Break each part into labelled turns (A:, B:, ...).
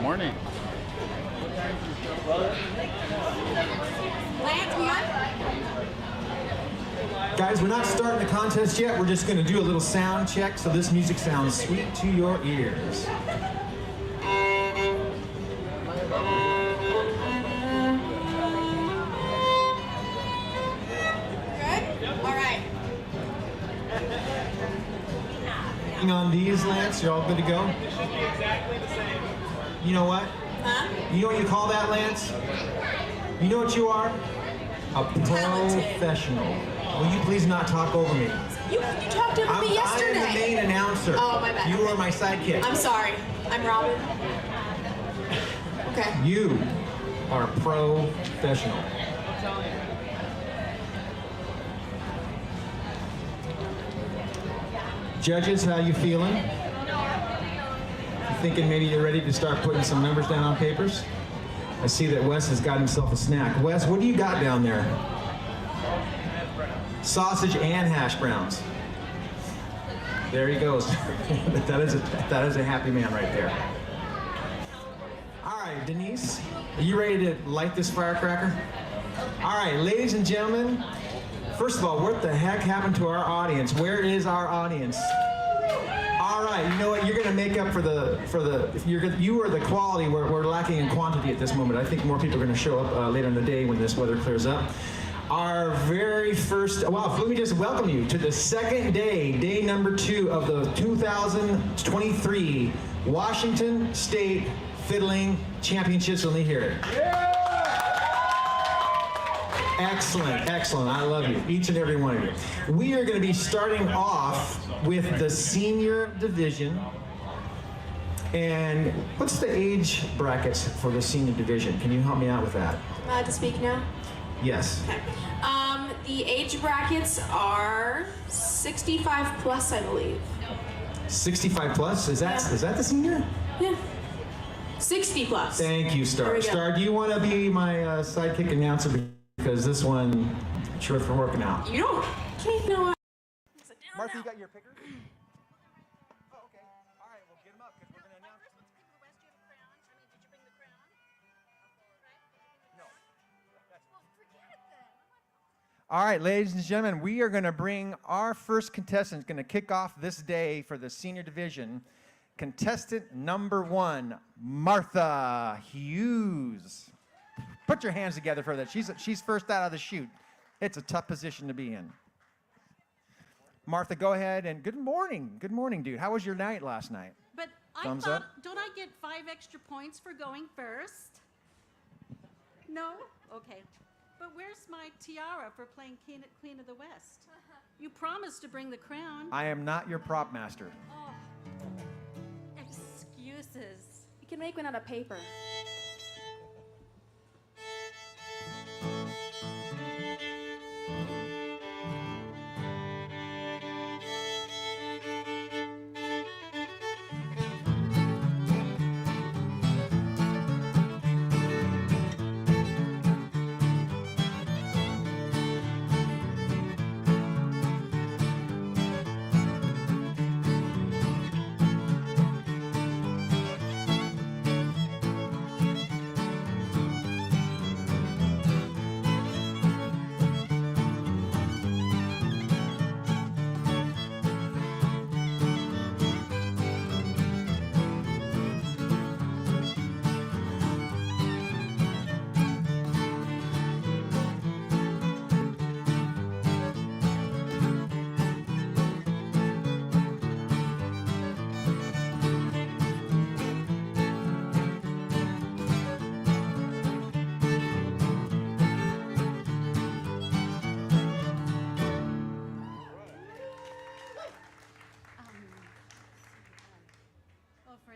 A: Morning.
B: Guys, we're not starting the contest yet. We're just going to do a little sound check so this music sounds sweet to your ears. On these, Lance, you're all good to go?
C: It should be exactly the same.
B: You know what?
D: Huh?
B: You know what you call that, Lance? You know what you are? A professional. Will you please not talk over me?
D: You talked over me yesterday.
B: I'm the main announcer.
D: Oh, my bad.
B: You are my sidekick.
D: I'm sorry. I'm Robin. Okay.
B: You are a professional. Judges, how you feeling? You thinking maybe you're ready to start putting some numbers down on papers? I see that Wes has got himself a snack. Wes, what do you got down there? Sausage and hash browns. There he goes. that is a happy man right there. All right, Denise, are you ready to light this firecracker? All right, ladies and gentlemen, first of all, what the heck happened to our audience? Where is our audience? All right, you know what? You're going to make up for the you are the quality. We're lacking in quantity at this moment. I think more people are going to show up later in the day when this weather clears up. Our very first, well, let me just welcome you to the second day number 2 of the 2023 Washington State Fiddling Championships. Let me hear it. Yeah! Excellent, excellent. I love you, each and every one of you. We are going to be starting off with the senior division. And what's the age brackets for the senior division? Can you help me out with that?
D: To speak now?
B: Yes.
D: Okay. The age brackets are 65 plus, I believe.
B: 65 plus? Is that the senior?
D: Yeah. 60 plus.
B: Thank you, Star. Star, do you want to be my sidekick announcer? Because this one, sure for working out.
D: You don't. Can't know.
B: Martha, you got your picker? Oh, okay. All right, well, get them up because we're going to announce. No. All right, ladies and gentlemen, we are going to bring our first contestant. Going to kick off this day for the senior division. Contestant number 1, Martha Hughes. Put your hands together for that. She's first out of the chute. It's a tough position to be in. Martha, go ahead and good morning. Good morning, dude. How was your night last night?
E: But
B: Thumbs
E: I
B: up?
E: thought, don't I get 5 extra points for going first? No? Okay. But where's my tiara for playing Queen of the West? You promised to bring the crown.
B: I am not your prop master.
E: Oh, excuses.
D: You can make one out of paper.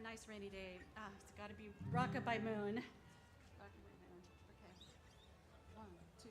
E: nice rainy day. It's got to be Rockabye Moon. Rockabye Moon. Okay. 1, 2.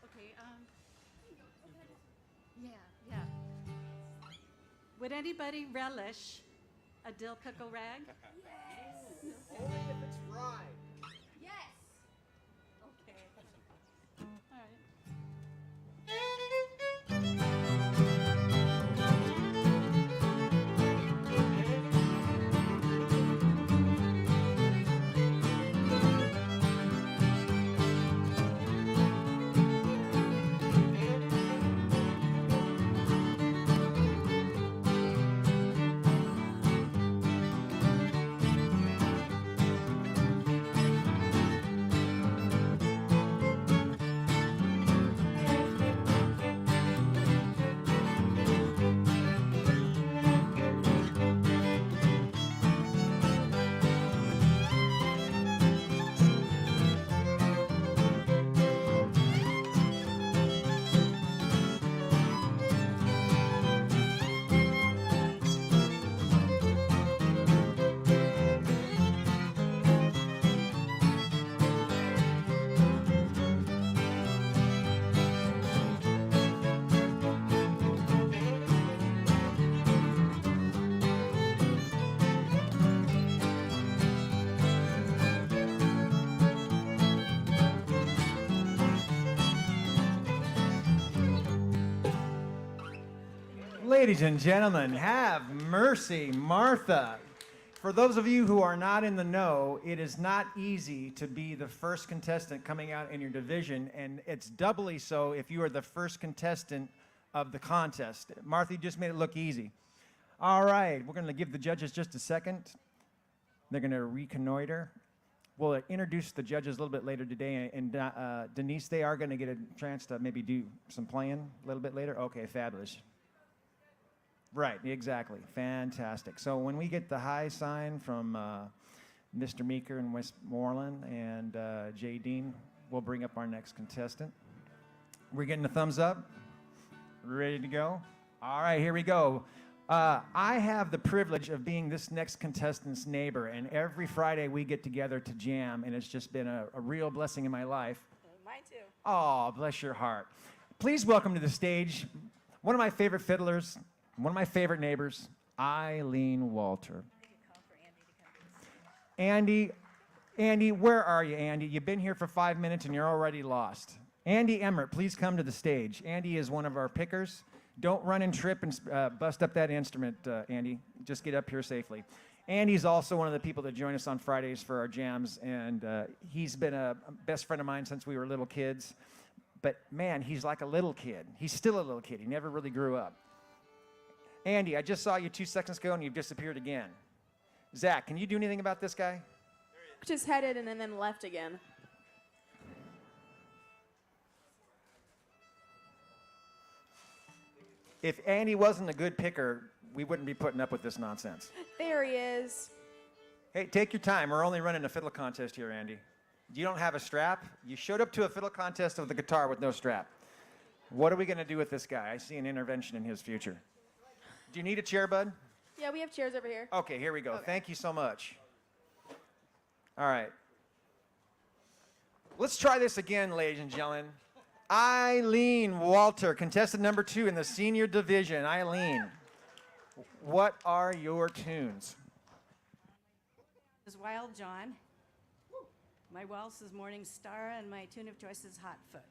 E: Okay. Yeah. Would anybody relish a dill pickle rag?
B: Only if it's fried.
D: Yes.
E: Okay. All right.
B: Ladies and gentlemen, have mercy, Martha. For those of you who are not in the know, it is not easy to be the first contestant coming out in your division, and it's doubly so if you are the first contestant of the contest. Martha, you just made it look easy. All right, we're going to give the judges just a second. They're going to reconnoiter. We'll introduce the judges a little bit later today, and Denise, they are going to get a chance to maybe do some playing a little bit later. Okay, fabulous. Right, exactly. Fantastic. So when we get the high sign from Mr. Meeker in Westmoreland and Jay Dean, we'll bring up our next contestant. We're getting a thumbs up. Ready to go? All right, here we go. I have the privilege of being this next contestant's neighbor, and every Friday we get together to jam, and it's just been a real blessing in my life.
F: Mine too.
B: Oh, bless your heart. Please welcome to the stage one of my favorite fiddlers, one of my favorite neighbors, Eileen Walter. Andy, where are you, Andy? You've been here for 5 minutes and you're already lost. Andy Emmert, please come to the stage. Andy is one of our pickers. Don't run and trip and bust up that instrument, Andy. Just get up here safely. Andy's also one of the people that join us on Fridays for our jams, and he's been a best friend of mine since we were little kids. But man, he's like a little kid. He's still a little kid. He never really grew up. Andy, I just saw you 2 seconds ago and you've disappeared again. Zach, can you do anything about this guy?
C: There he
D: just headed and then left again.
B: If Andy wasn't a good picker, we wouldn't be putting up with this nonsense.
D: There he is.
B: Hey, take your time. We're only running a fiddle contest here, Andy. You don't have a strap? You showed up to a fiddle contest with the guitar with no strap. What are we going to do with this guy? I see an intervention in his future. Do you need a chair, bud?
D: Yeah, we have chairs over here.
B: Okay, here we go.
D: Okay.
B: Thank you so much. All right. Let's try this again, ladies and gentlemen. Eileen Walter, contestant number 2 in the senior division. Eileen, what are your tunes?
E: This is Wild John. My waltz is Morning Star, and my tune of choice is Hot Foot.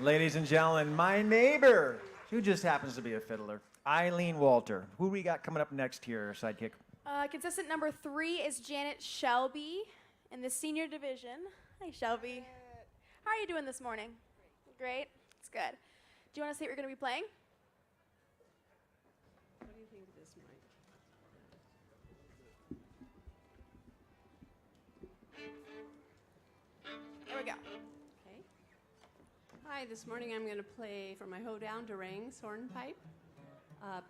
B: Ladies and gentlemen, my neighbor, who just happens to be a fiddler, Eileen Walter. Who we got coming up next here, sidekick?
D: Contestant number 3 is Janet Shelby in the senior division. Hi, Shelby. How are you doing this morning? Great. It's good. Do you want to say what you're going to be playing?
E: What do you think of this mic?
D: There we go.
F: Okay. Hi, this morning I'm going to play for my hoedown Durang's hornpipe.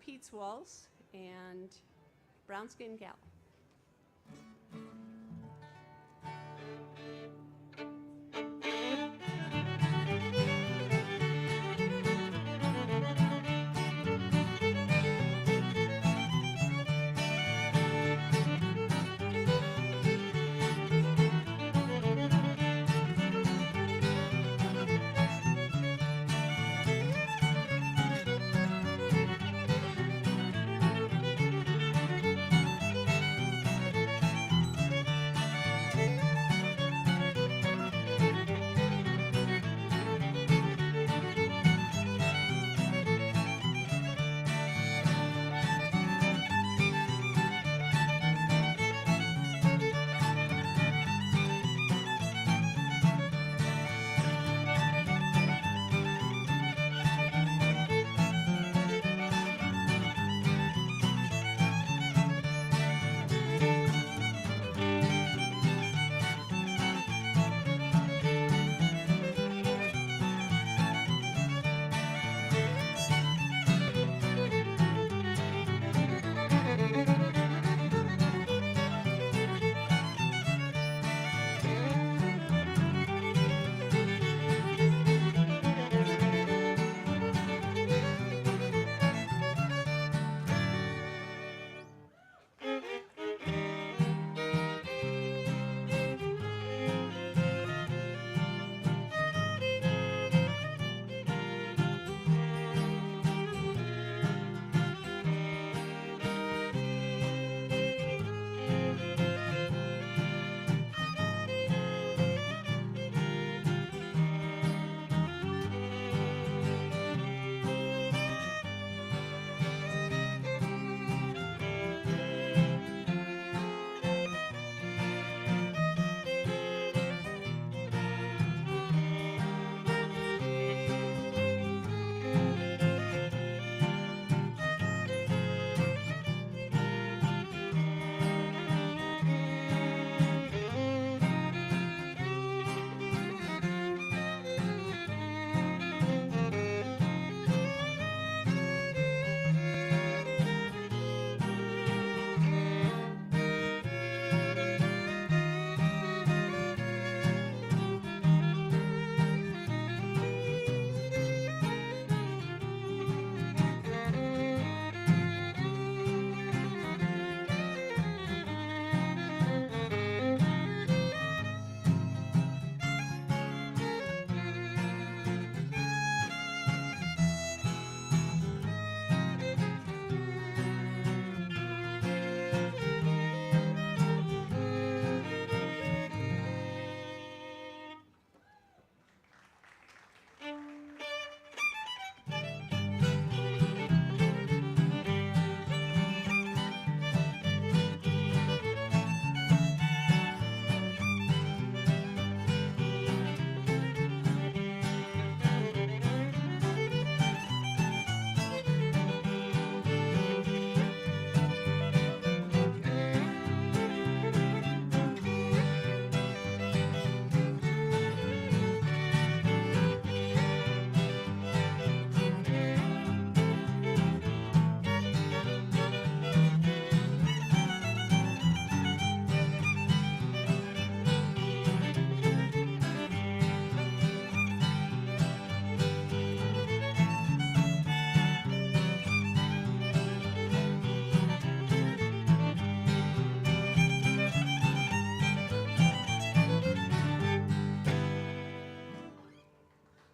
F: Pete's Waltz, and Brown Skin Gal.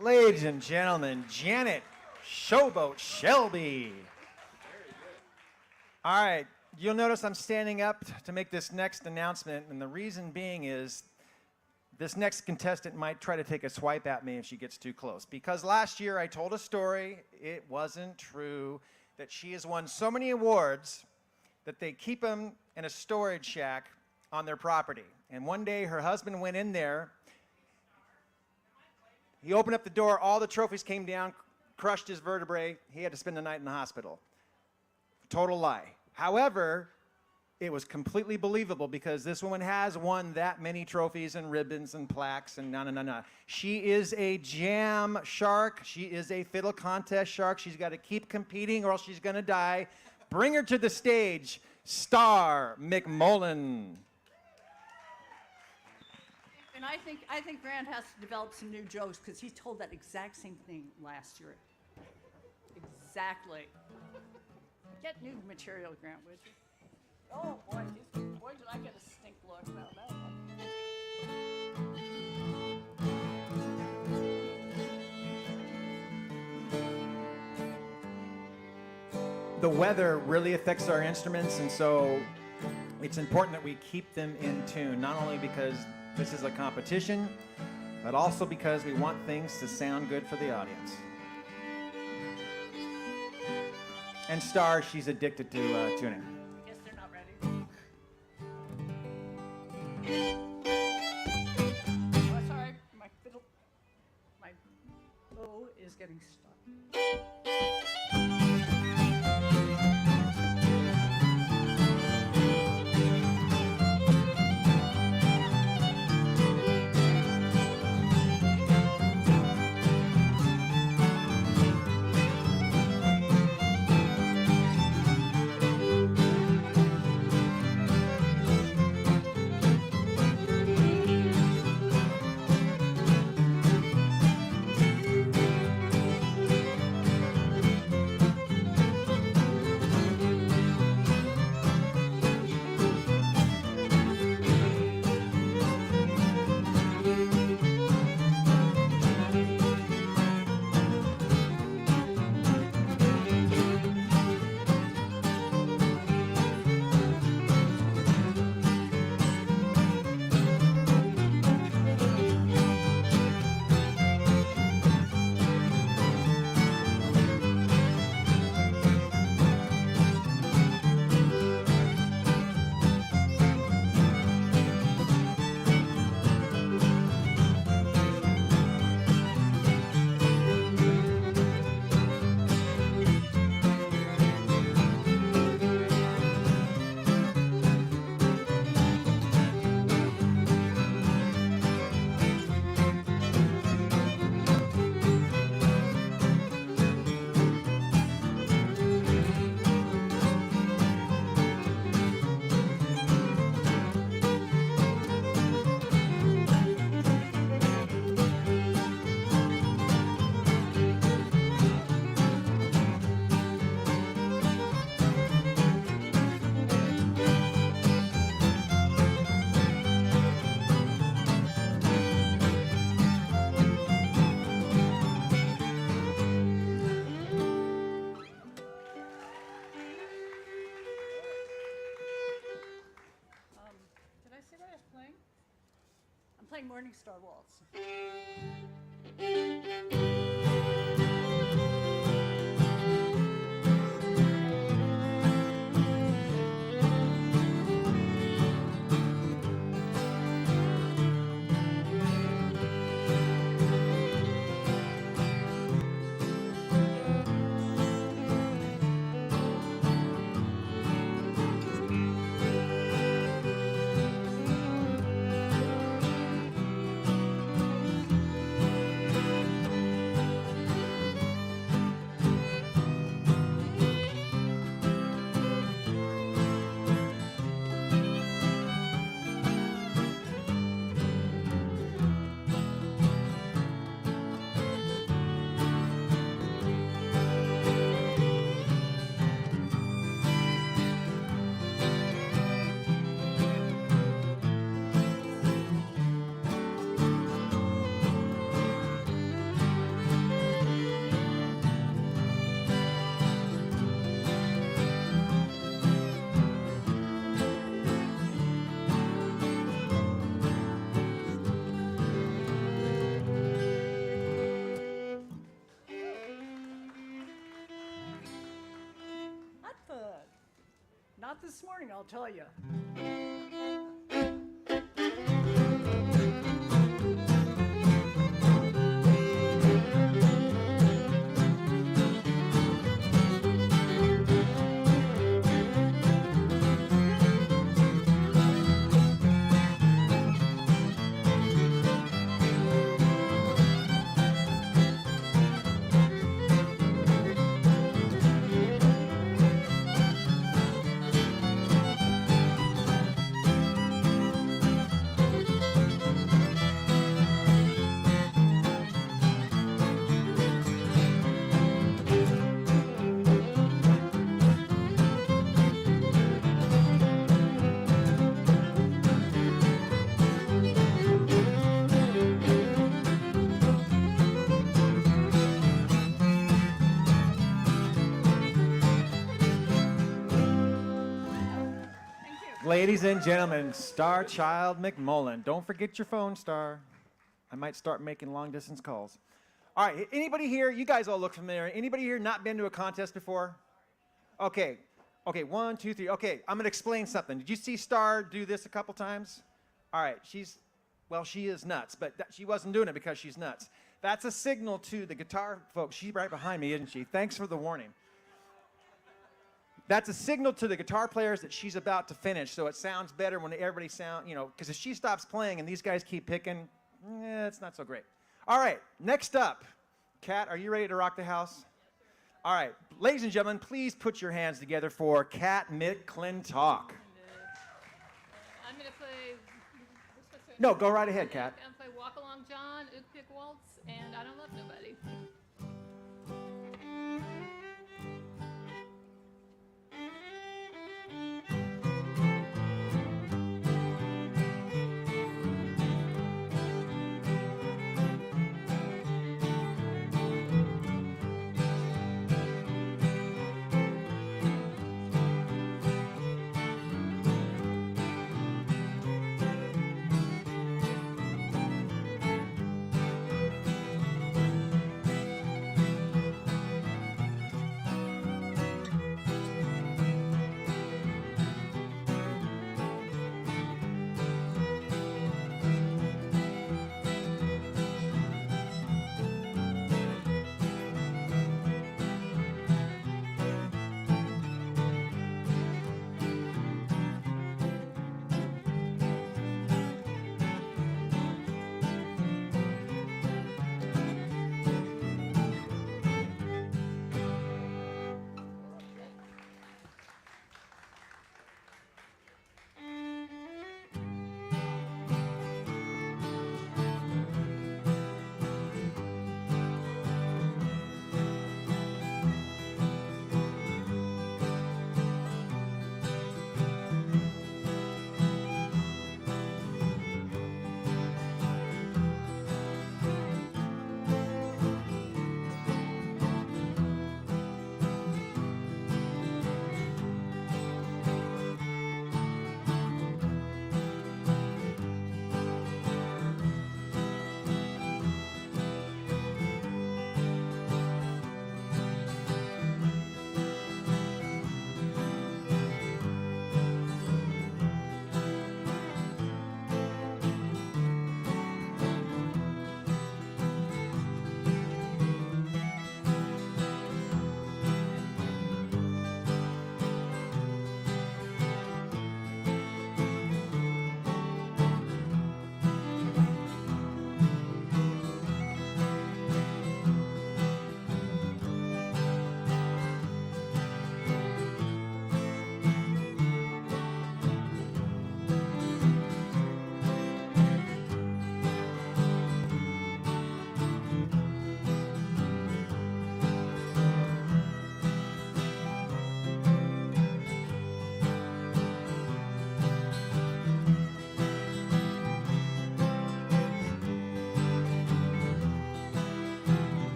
B: Ladies and gentlemen, Janet Showboat Shelby. All right, you'll notice I'm standing up to make this next announcement, and the reason being is this next contestant might try to take a swipe at me if she gets too close. Because last year I told a story, it wasn't true, that she has won so many awards that they keep them in a storage shack on their property. And one day her husband went in there. He opened up the door, all the trophies came down, crushed his vertebrae. He had to spend the night in the hospital. Total lie. However, it was completely believable because this woman has won that many trophies and ribbons and plaques and no. She is a jam shark. She is a fiddle contest shark. She's got to keep competing or else she's going to die. Bring her to the stage, Star McMullen.
G: And I think Grant has to develop some new jokes because he told that exact same thing last year. Exactly. Get new material, Grant, would you? Oh boy, did I get a stink look about that one.
B: The weather really affects our instruments, and so it's important that we keep them in tune, not only because this is a competition, but also because we want things to sound good for the audience. And Star, she's addicted to tuning.
G: I guess they're not ready. Oh, sorry, my bow is getting stuck. Playing Morning Star Waltz. Not this morning, I'll tell you.
B: Ladies and gentlemen, Star Child McMullen. Don't forget your phone, Star. I might start making long-distance calls. All right, anybody here, you guys all look familiar. Anybody here not been to a contest before? Okay, 1, 2, 3. Okay, I'm going to explain something. Did you see Star do this a couple times? All right, she is nuts, but she wasn't doing it because she's nuts. That's a signal to the guitar folks. She's right behind me, isn't she? Thanks for the warning. That's a signal to the guitar players that she's about to finish, so it sounds better when everybody because if she stops playing and these guys keep picking, it's not so great. All right, next up. Kat, are you ready to rock the house? All right, ladies and gentlemen, please put your hands together for Kat McClintock.
H: I'm going to play...
B: No, go right ahead, Kat.
H: I'm going to play Walk Along John, Oak Pick Waltz, and I Don't Love Nobody.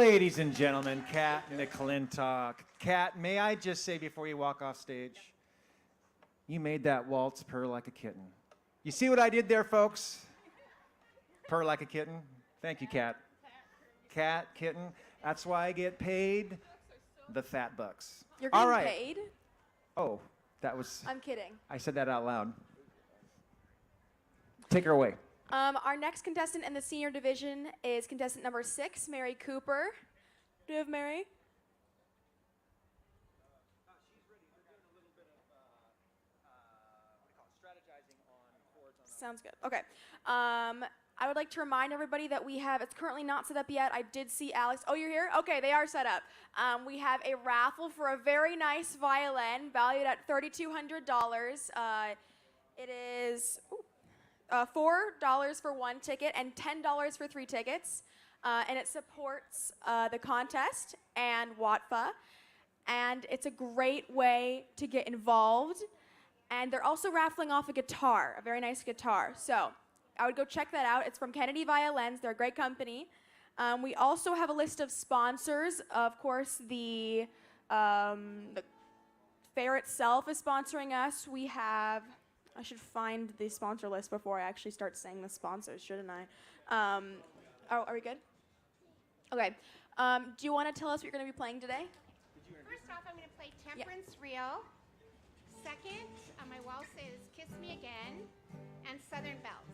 B: Ladies and gentlemen, Kat McClintock. Kat, may I just say before you walk off stage, you made that waltz purr like a kitten. You see what I did there, folks? Purr like a kitten. Thank you, Kat. Cat, kitten. That's why I get paid the fat bucks.
D: You're getting
B: All right.
D: paid?
B: Oh, that was.
D: I'm kidding.
B: I said that out loud. Take her away.
D: Our next contestant in the senior division is contestant number 6, Mary Cooper. Do you have Mary? Sounds good. Okay. I would like to remind everybody that we have, it's currently not set up yet. I did see Alex. Oh, you're here? Okay, they are set up. We have a raffle for a very nice violin valued at $3,200. It is $4 for 1 ticket and $10 for 3 tickets. And it supports the contest and WATFA. And it's a great way to get involved. And they're also raffling off a guitar, a very nice guitar. So I would go check that out. It's from Kennedy Violins. They're a great company. We also have a list of sponsors. Of course, the fair itself is sponsoring us. We have, I should find the sponsor list before I actually start saying the sponsors, shouldn't I? Oh, are we good? Okay. Do you want to tell us what you're going to be playing today?
I: First off, I'm going to play Temperance Reel. Second, on my waltz is Kiss Me Again and Southern Bells.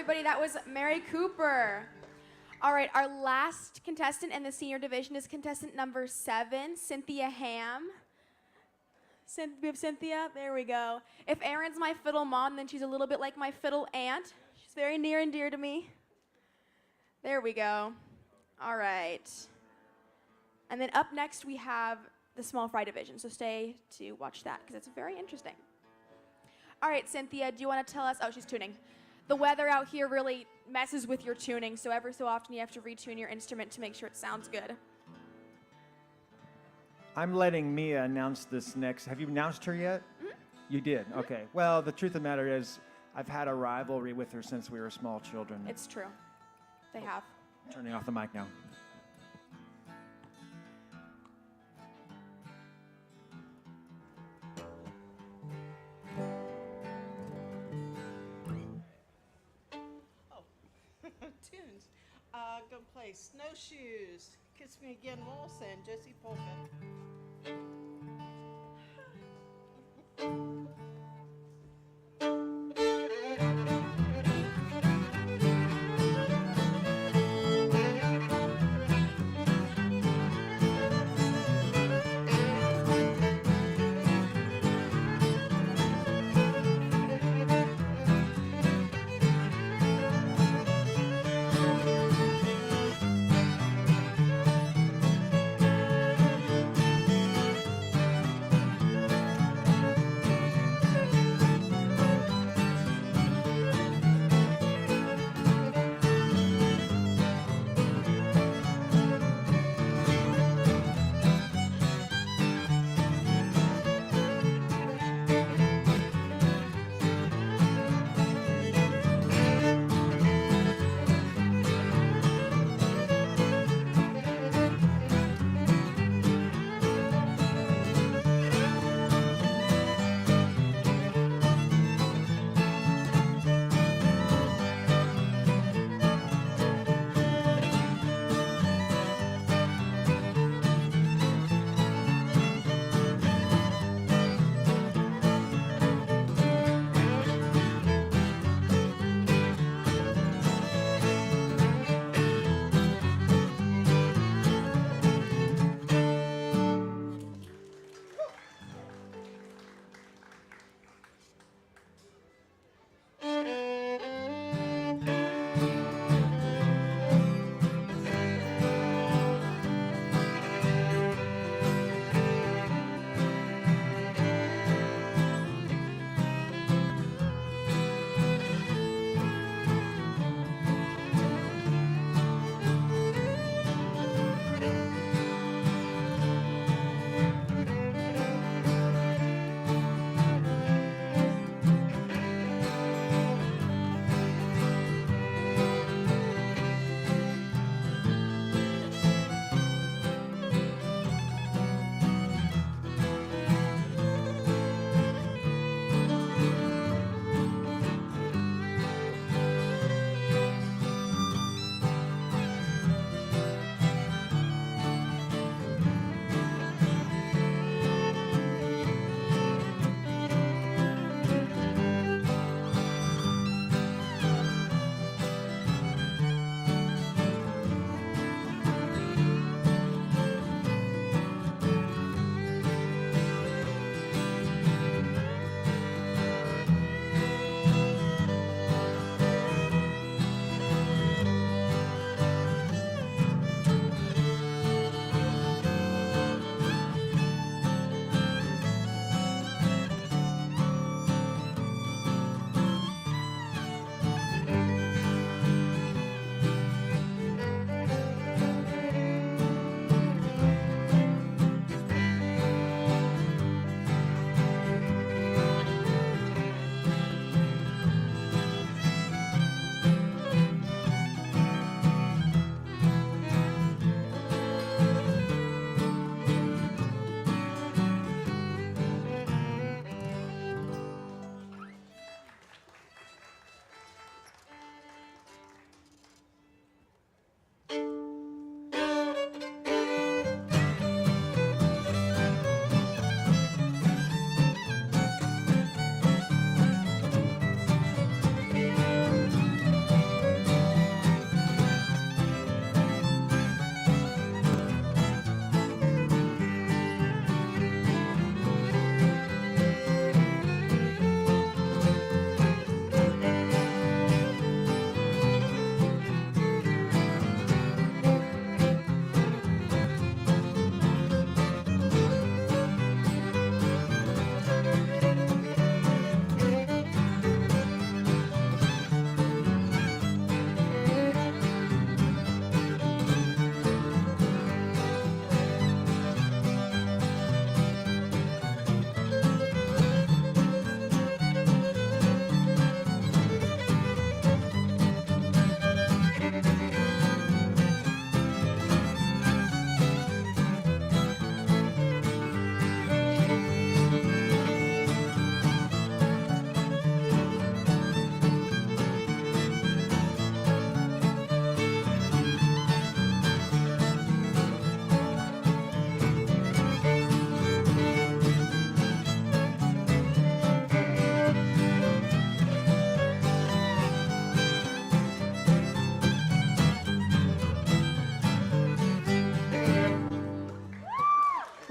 D: everybody. That was Mary Cooper. All right, our last contestant in the senior division is contestant number 7, Cynthia Ham. We have Cynthia. There we go. If Erin's my fiddle mom, then she's a little bit like my fiddle aunt. She's very near and dear to me. There we go. All right. And then up next, we have the small fry division. So stay to watch that because it's very interesting. All right, Cynthia, do you want to tell us? Oh, she's tuning. The weather out here really messes with your tuning, so every so often you have to retune your instrument to make sure it sounds good.
B: I'm letting Mia announce this next. Have you announced her yet? Mm-hmm. You did? Mm-hmm. Okay. Well, the truth of the matter is, I've had a rivalry with her since we were small children.
D: It's true. They have.
B: Turning off the mic now.
J: Tunes. Gonna play Snowshoes, Kiss Me Again Waltz, and Josie Polka.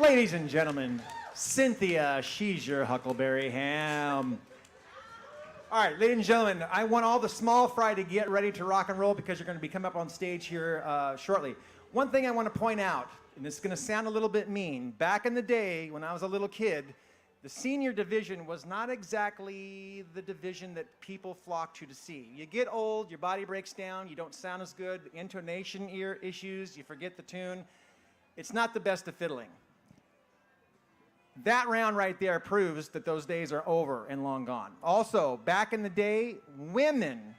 B: Ladies and gentlemen, Cynthia, she's your Huckleberry Ham. All right, ladies and gentlemen, I want all the small fry to get ready to rock and roll because you're going to be coming up on stage here shortly. One thing I want to point out, and it's going to sound a little bit mean, back in the day when I was a little kid, the senior division was not exactly the division that people flock to see. You get old, your body breaks down, you don't sound as good, intonation issues, you forget the tune. It's not the best of fiddling. That round right there proves that those days are over and long gone. Also, back in the day, women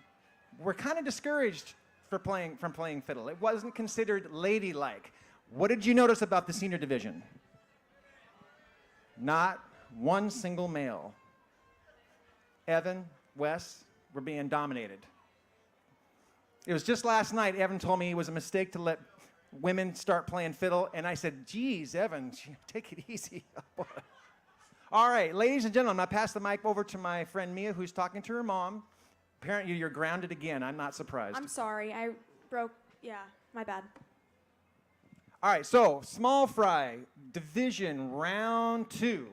B: were kind of discouraged from playing fiddle. It wasn't considered ladylike. What did you notice about the senior division? Not one single male. Evan, Wes were being dominated. It was just last night, Evan told me it was a mistake to let women start playing fiddle, and I said, geez, Evan, take it easy. All right, ladies and gentlemen, I pass the mic over to my friend Mia, who's talking to her mom. Apparently, you're grounded again. I'm not surprised.
D: I'm sorry. I broke. Yeah, my bad.
B: All right, so small fry, division, round 2.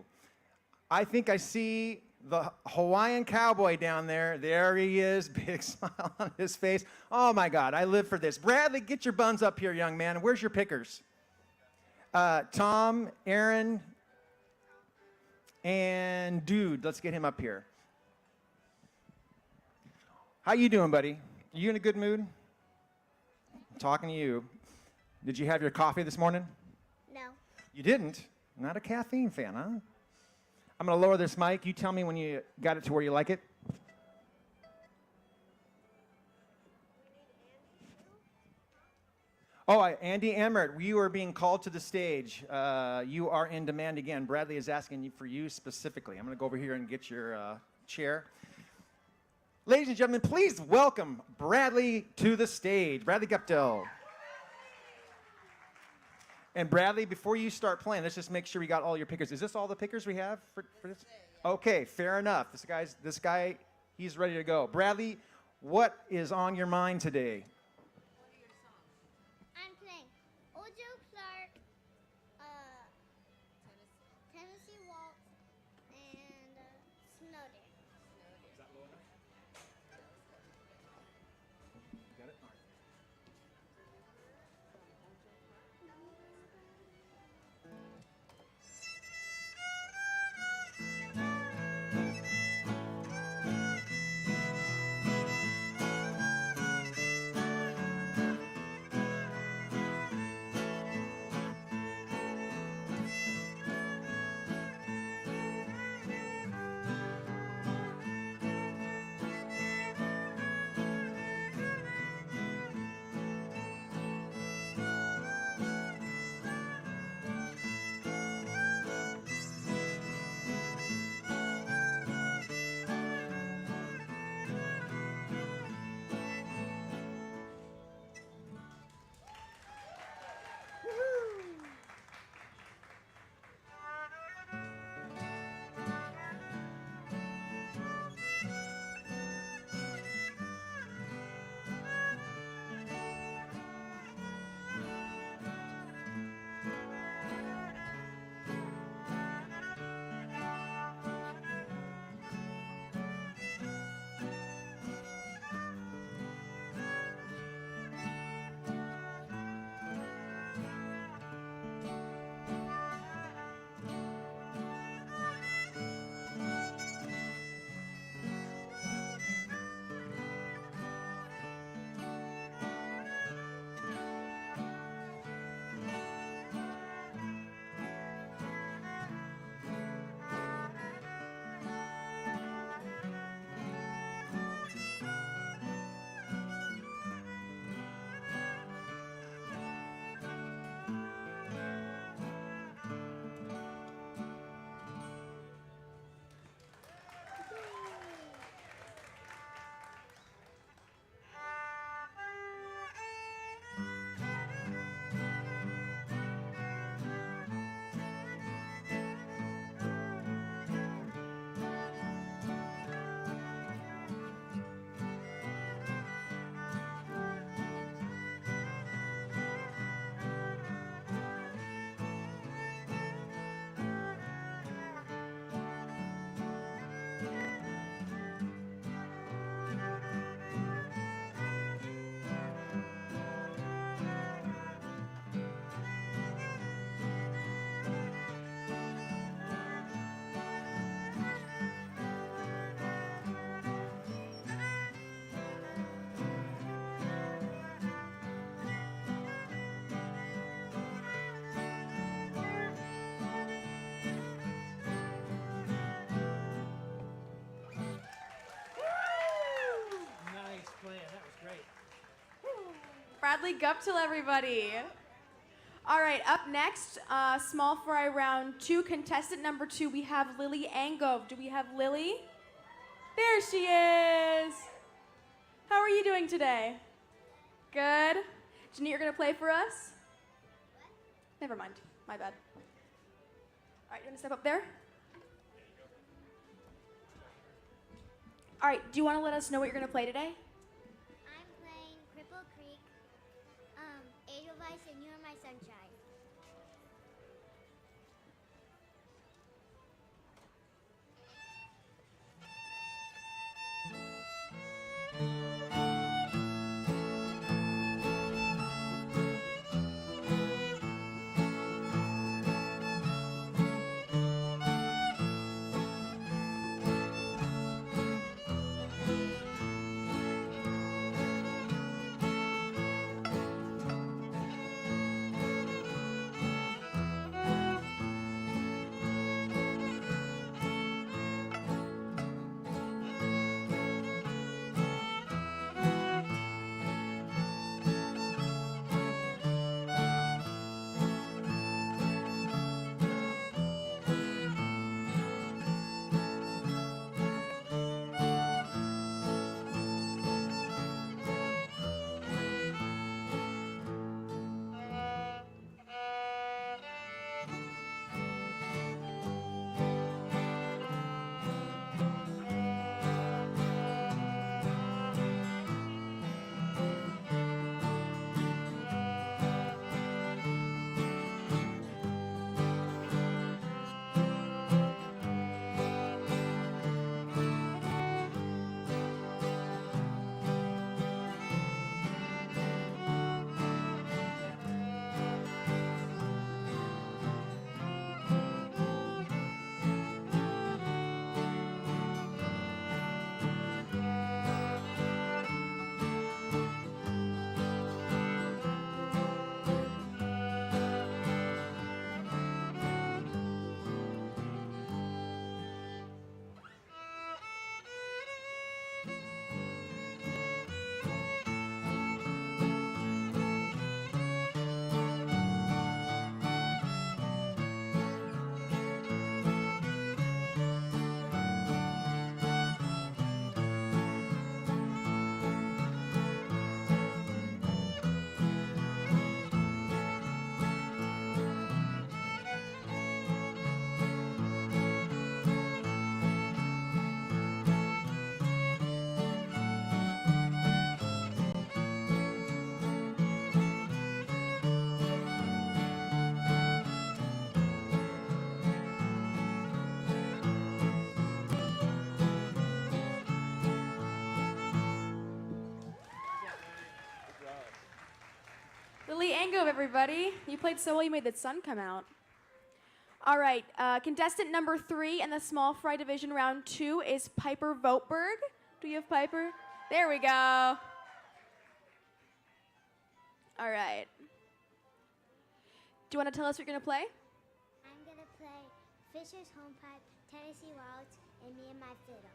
B: I think I see the Hawaiian cowboy down there. There he is, big smile on his face. Oh my God, I live for this. Bradley, get your buns up here, young man. Where's your pickers? Tom, Aaron, and Dude, let's get him up here. How you doing, buddy? Are you in a good mood? I'm talking to you. Did you have your coffee this morning?
K: No.
B: You didn't? Not a caffeine fan, huh? I'm going to lower this mic. You tell me when you got it to where you like it. Oh, Andy Emmert, you are being called to the stage. You are in demand again. Bradley is asking you for you specifically. I'm going to go over here and get your chair. Ladies and gentlemen, please welcome Bradley to the stage. Bradley Guptill. And Bradley, before you start playing, let's just make sure we got all your pickers. Is this all the pickers we have for this? Okay, fair enough. This guy, he's ready to go. Bradley, what is on your mind today?
K: I'm playing Old Joe Clark, Tennessee Waltz, and Snow Dance.
B: Is that low enough? Got it? All right.
D: Bradley Guptill, everybody. All right, up next, small fry round 2, contestant number 2, we have Lily Angove. Do we have Lily? There she is. How are you doing today? Good. Janine, you're going to play for us? Never mind. My bad. All right, you want to step up there? All right, do you want to let us know what you're going to play today?
K: I'm playing Cripple Creek, Edelweiss, and You Are My Sunshine.
D: Lily Angove, everybody. You played so well, you made the sun come out. All right, contestant number 3 in the small fry division round 2 is Piper Votberg. Do you have Piper? There we go. All right. Do you want to tell us what you're going to play?
K: I'm going to play Fisher's Hornpipe, Tennessee Waltz, and Me and My Fiddle.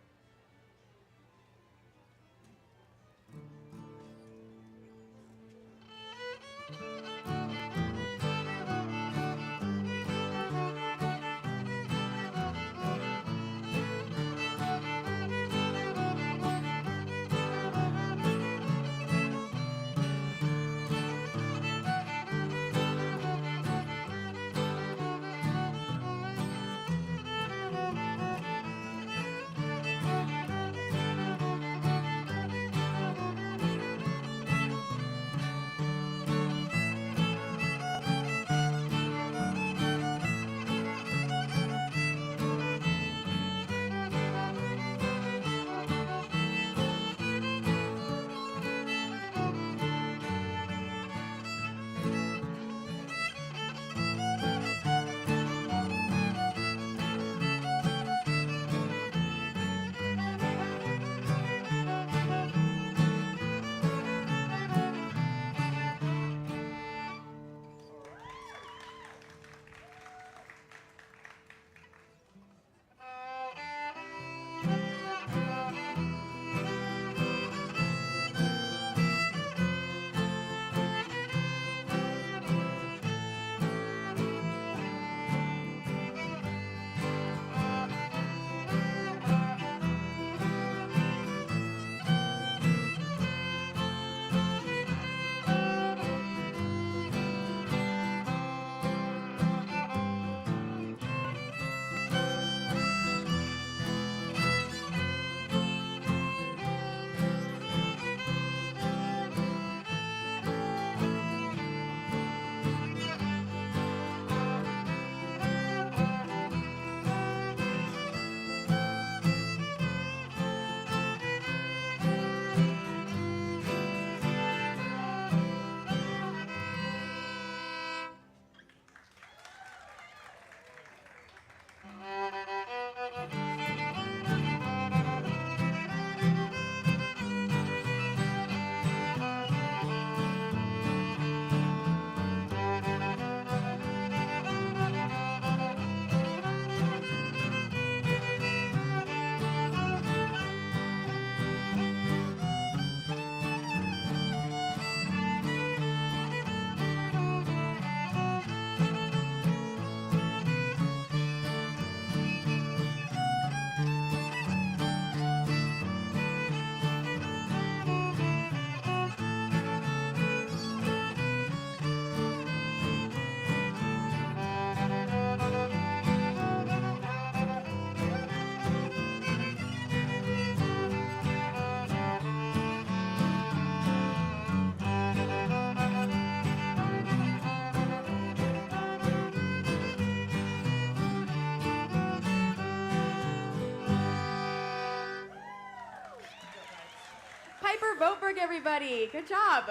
D: everybody. Good job.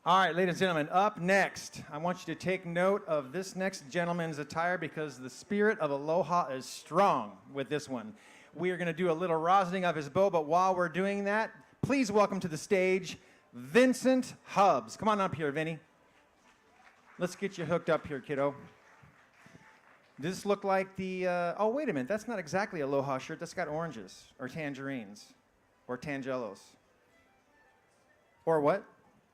B: All right, ladies and gentlemen, up next, I want you to take note of this next gentleman's attire because the spirit of aloha is strong with this one. We are going to do a little rosining of his bow, but while we're doing that, please welcome to the stage Vincent Hubbs. Come on up here, Vinny. Let's get you hooked up here, kiddo. Does this look like the, oh, wait a minute, that's not exactly a aloha shirt. That's got oranges or tangerines or tangelos. Or what?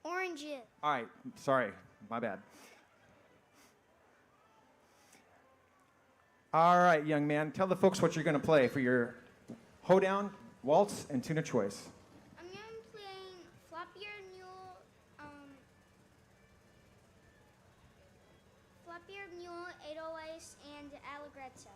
K: Oranges.
B: All right, sorry, my bad. All right, young man, tell the folks what you're going to play for your hoedown, waltz, and tune of choice.
K: I'm going to be playing Floppier Mule, 808s, and Allegretto.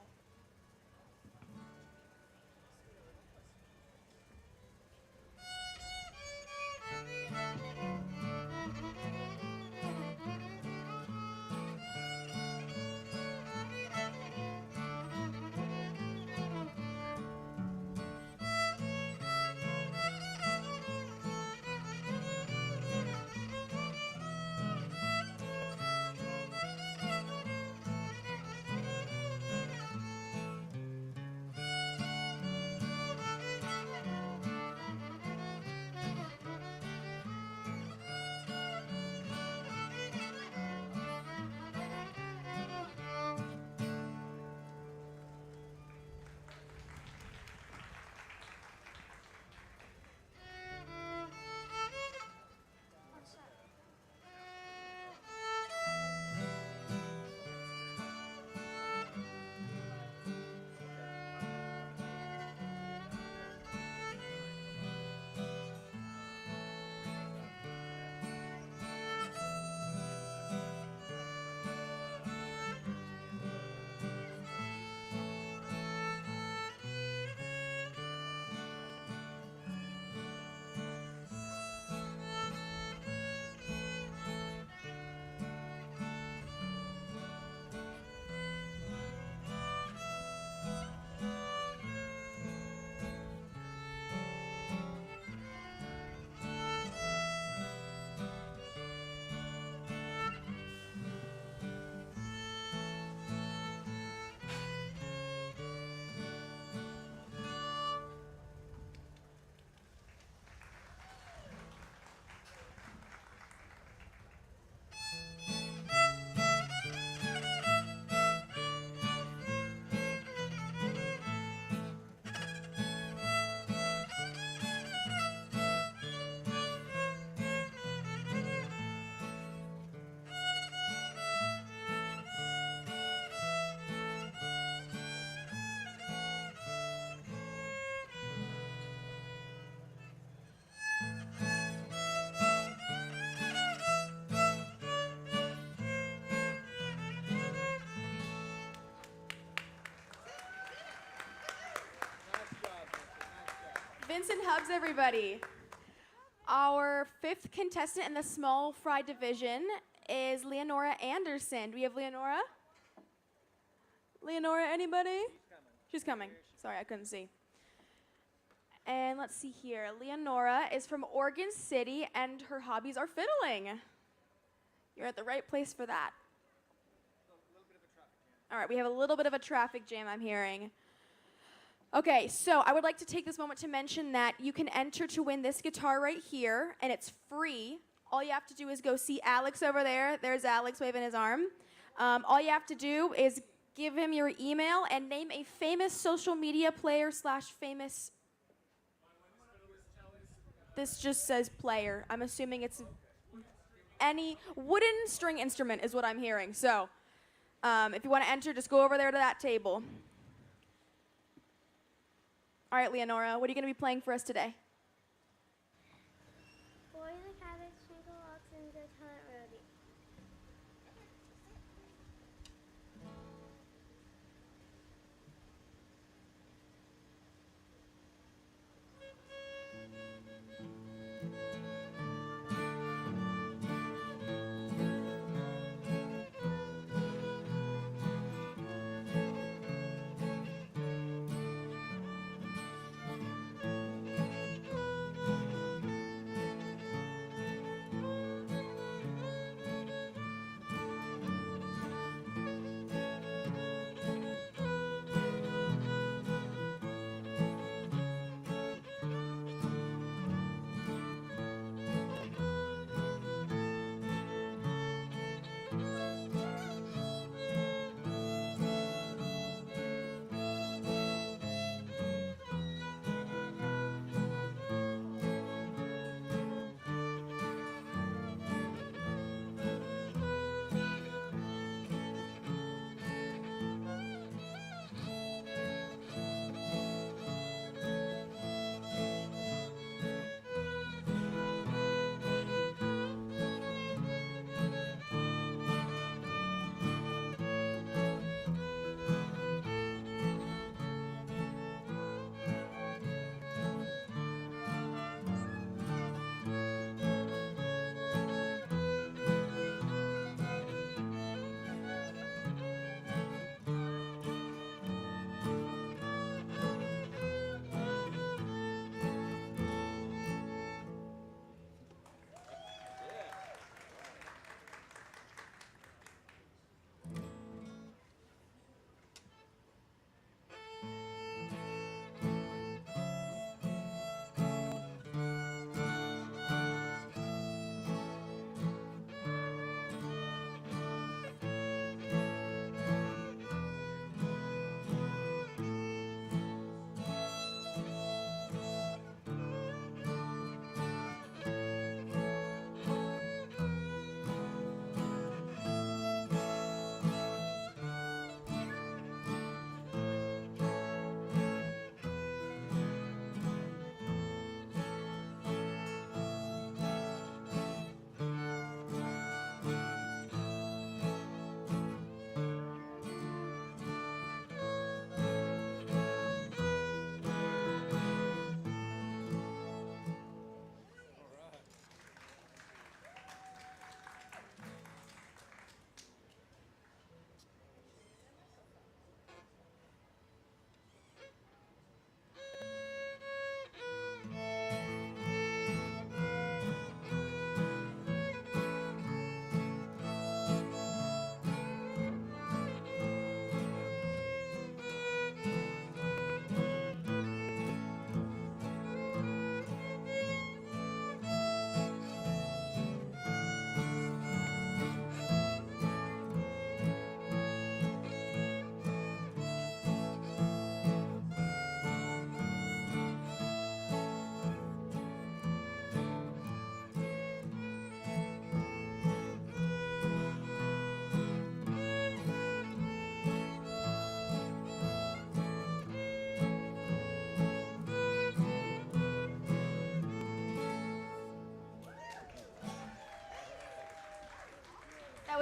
D: Vincent Hubbs, everybody. Our fifth contestant in the small fry division is Leonora Anderson. Do we have Leonora? Leonora, anybody? She's coming. Sorry, I couldn't see. And let's see here. Leonora is from Oregon City, and her hobbies are fiddling. You're at the right place for that. All right, we have a little bit of a traffic jam, I'm hearing. Okay, so I would like to take this moment to mention that you can enter to win this guitar right here, and it's free. All you have to do is go see Alex over there. There's Alex waving his arm. All you have to do is give him your email and name a famous social media player / famous. This just says player. I'm assuming it's any wooden string instrument is what I'm hearing. So if you want to enter, just go over there to that table. All right, Leonora, what are you going to be playing for us today?
K: Boy the Cabbage, Twinkle Walks in the Toilet Roadie.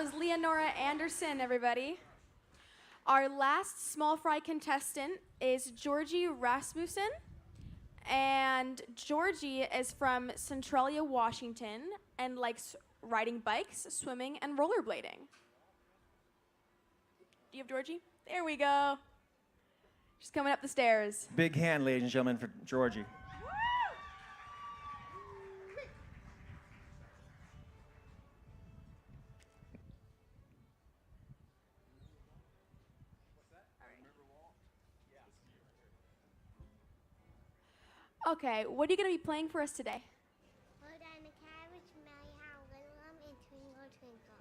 D: was Leonora Anderson, everybody. Our last small fry contestant is Georgie Rasmussen. And Georgie is from Centralia, Washington, and likes riding bikes, swimming, and rollerblading. Do you have Georgie? There we go. She's coming up the stairs.
B: Big hand, ladies and gentlemen, for Georgie.
D: Okay, what are you going to be playing for us today?
K: Hold on the carriage, Mary, how little and twinkle, twinkle.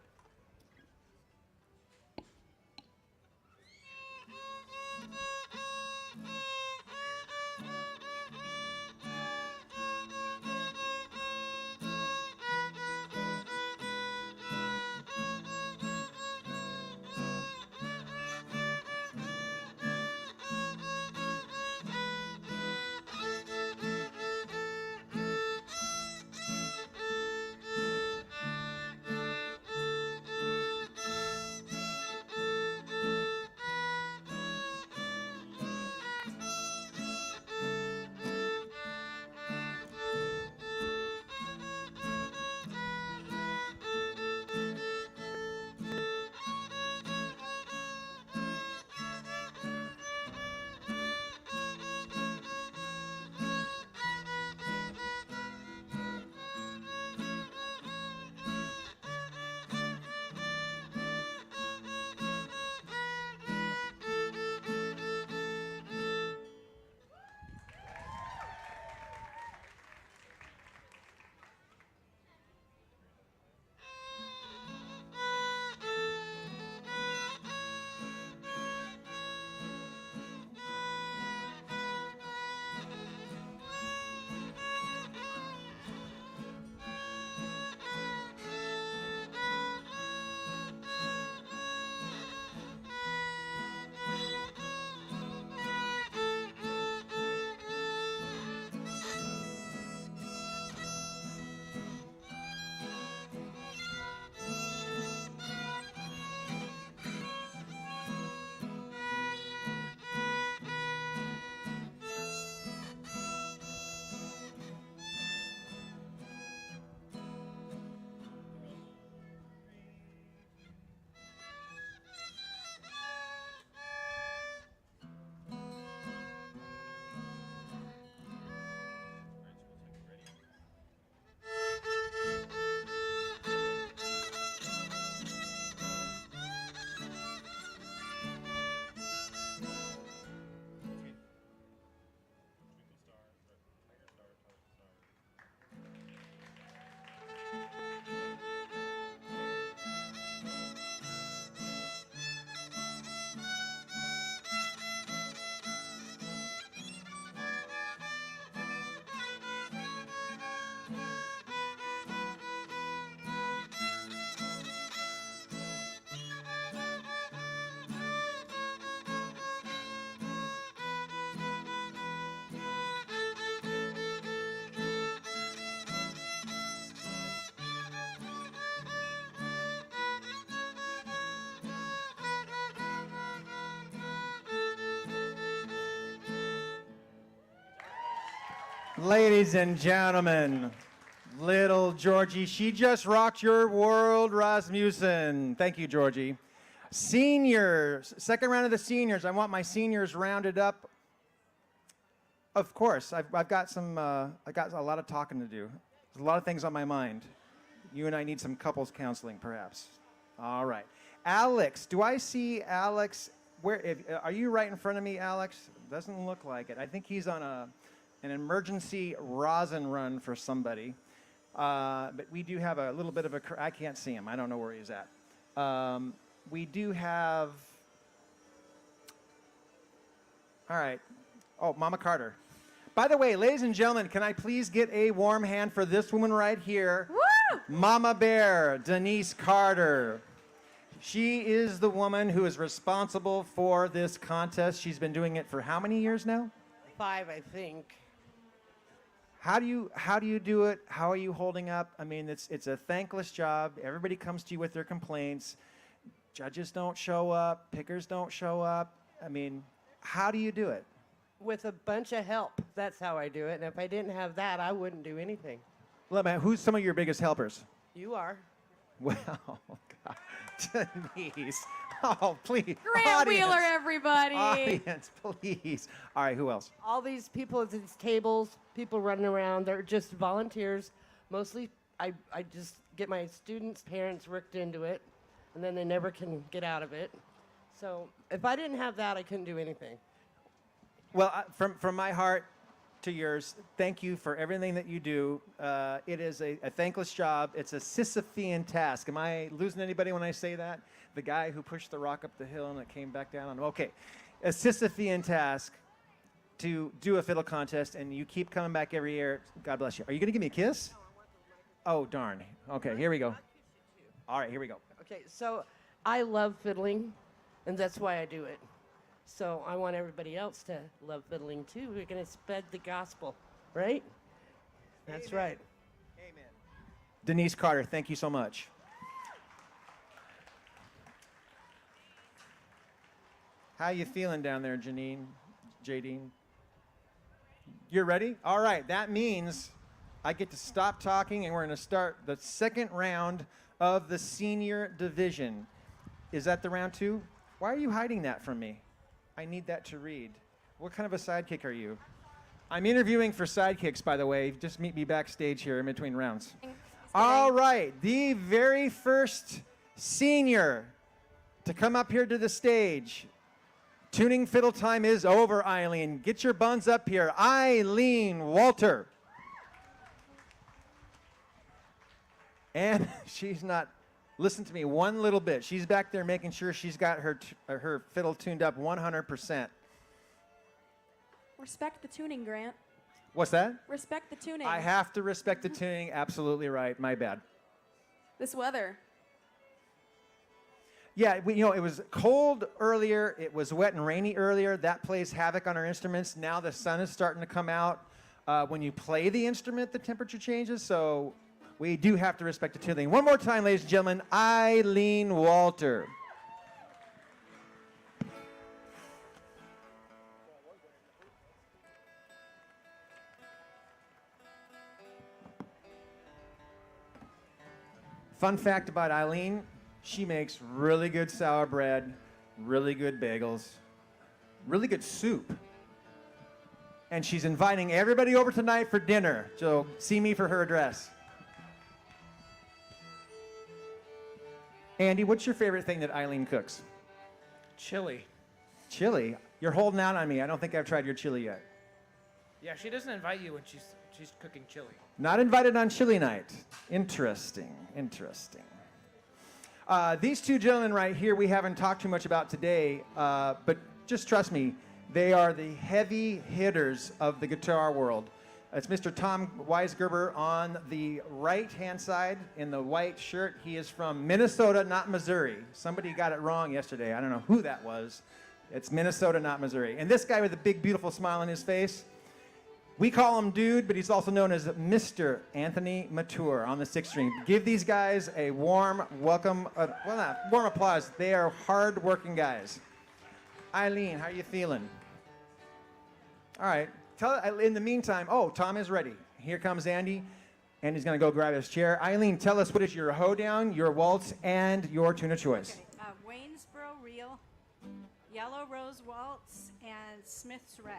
B: Ladies and gentlemen, little Georgie, she just rocked your world, Rasmussen. Thank you, Georgie. Seniors, second round of the seniors. I want my seniors rounded up. Of course, I've got I got a lot of talking to do. There's a lot of things on my mind. You and I need some couples counseling, perhaps. All right. Alex, do I see Alex? Are you right in front of me, Alex? Doesn't look like it. I think he's on an emergency rosin run for somebody. But we do have a little bit of I can't see him. I don't know where he's at. We do have, all right. Oh, Mama Carter. By the way, ladies and gentlemen, can I please get a warm hand for this woman right here?
D: Woo!
B: Mama Bear, Denise Carter. She is the woman who is responsible for this contest. She's been doing it for how many years now?
J: 5, I think.
B: How do you do it? How are you holding up? I mean, it's a thankless job. Everybody comes to you with their complaints. Judges don't show up. Pickers don't show up. I mean, how do you do it?
L: With a bunch of help. That's how I do it. And if I didn't have that, I wouldn't do anything.
B: Well, man, who's some of your biggest helpers?
L: You are.
B: Well, God. Denise. Oh, please.
D: Grant
B: Audience.
D: Wheeler, everybody.
B: Audience, please. All right, who else?
L: All these people at these tables, people running around, they're just volunteers. Mostly, I just get my students' parents worked into it, and then they never can get out of it. So if I didn't have that, I couldn't do anything.
B: Well, from my heart to yours, thank you for everything that you do. It is a thankless job. It's a Sisyphean task. Am I losing anybody when I say that? The guy who pushed the rock up the hill and it came back down on. Okay, a Sisyphean task to do a fiddle contest, and you keep coming back every year. God bless you. Are you going to give me a kiss? Oh, darn. Okay, here we go. All right, here we go.
L: Okay, so I love fiddling, and that's why I do it. So I want everybody else to love fiddling too. We're going to spread the gospel, right? That's right.
B: Amen. Denise Carter, thank you so much. How you feeling down there, Jadine? You're ready? All right, that means I get to stop talking and we're going to start the second round of the senior division. Is that the round 2? Why are you hiding that from me? I need that to read. What kind of a sidekick are you? I'm interviewing for sidekicks, by the way. Just meet me backstage here in between rounds. All right, the very first senior to come up here to the stage. Tuning fiddle time is over, Eileen. Get your buns up here. Eileen Walter. And she's not, listen to me one little bit. She's back there making sure she's got her fiddle tuned up 100%.
D: Respect the tuning, Grant.
B: What's that?
D: Respect the tuning.
B: I have to respect the tuning. Absolutely right. My bad.
D: This weather.
B: Yeah, it was cold earlier. It was wet and rainy earlier. That plays havoc on our instruments. Now the sun is starting to come out. When you play the instrument, the temperature changes. So we do have to respect the tuning. One more time, ladies and gentlemen, Eileen Walter. Fun fact about Eileen, she makes really good sour bread, really good bagels, really good soup. And she's inviting everybody over tonight for dinner, so see me for her address. Andy, what's your favorite thing that Eileen cooks?
M: Chili.
B: Chili? You're holding out on me. I don't think I've tried your chili yet.
M: Yeah, she doesn't invite you when she's cooking chili.
B: Not invited on chili night. Interesting. These two gentlemen right here we haven't talked too much about today, but just trust me, they are the heavy hitters of the guitar world. It's Mr. Tom Weisgerber on the right-hand side in the white shirt. He is from Minnesota, not Missouri. Somebody got it wrong yesterday. I don't know who that was. It's Minnesota, not Missouri. And this guy with the big, beautiful smile on his face, we call him Dude, but he's also known as Mr. Anthony Mature on the 6th string. Give these guys a warm welcome, warm applause. They are hard-working guys. Eileen, how are you feeling? All right. In the meantime, Tom is ready. Here comes Andy. Andy's going to go grab his chair. Eileen, tell us what is your hoedown, your waltz, and your tune of choice.
E: Okay. Waynesboro Reel, Yellow Rose Waltz, and Smith's Rag.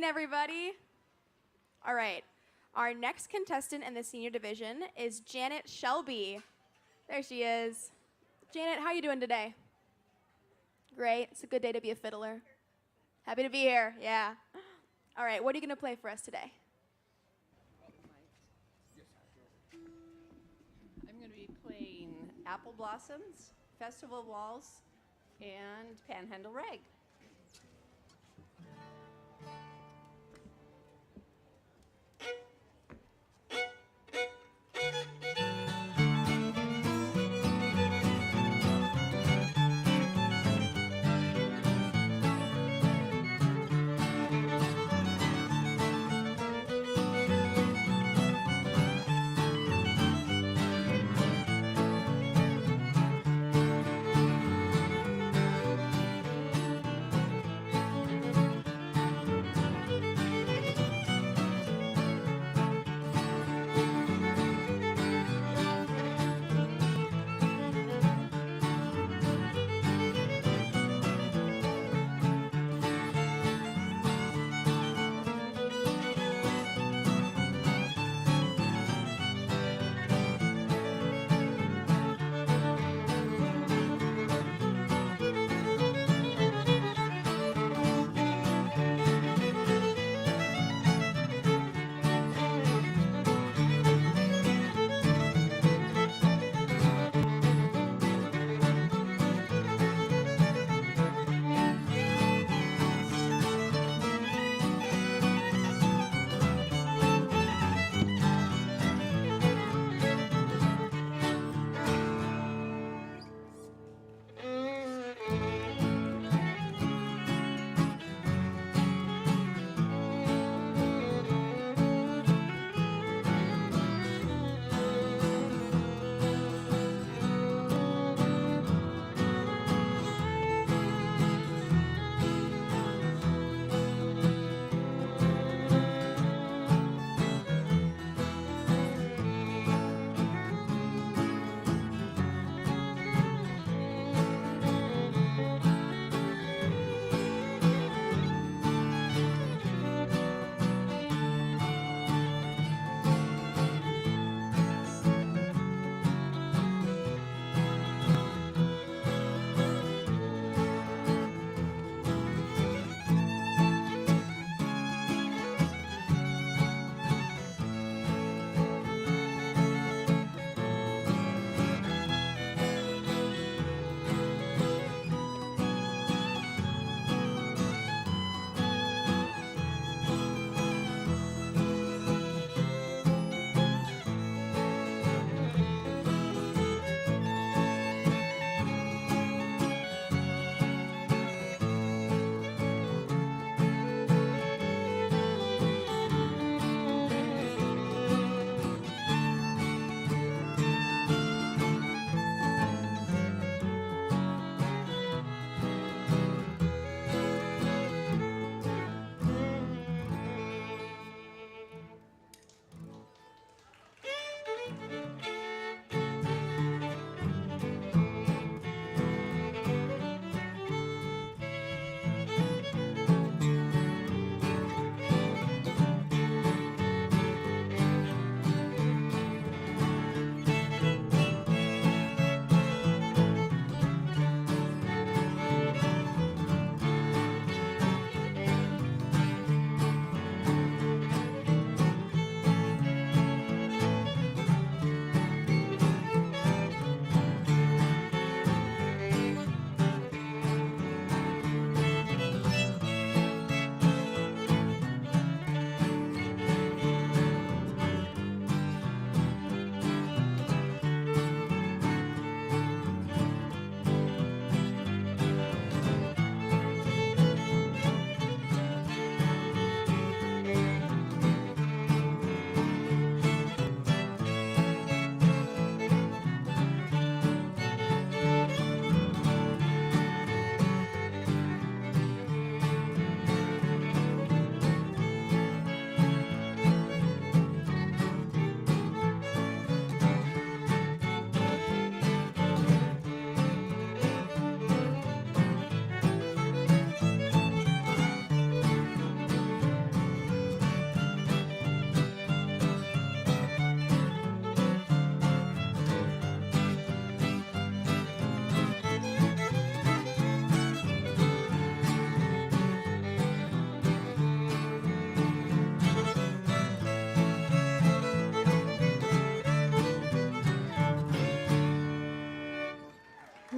D: everybody. All right. Our next contestant in the senior division is Janet Shelby. There she is. Janet, how you doing today? Great. It's a good day to be a fiddler. Happy to be here. Yeah. All right. What are you going to play for us today?
F: I'm going to be playing Apple Blossoms, Festival Waltz, and Panhandle Rag.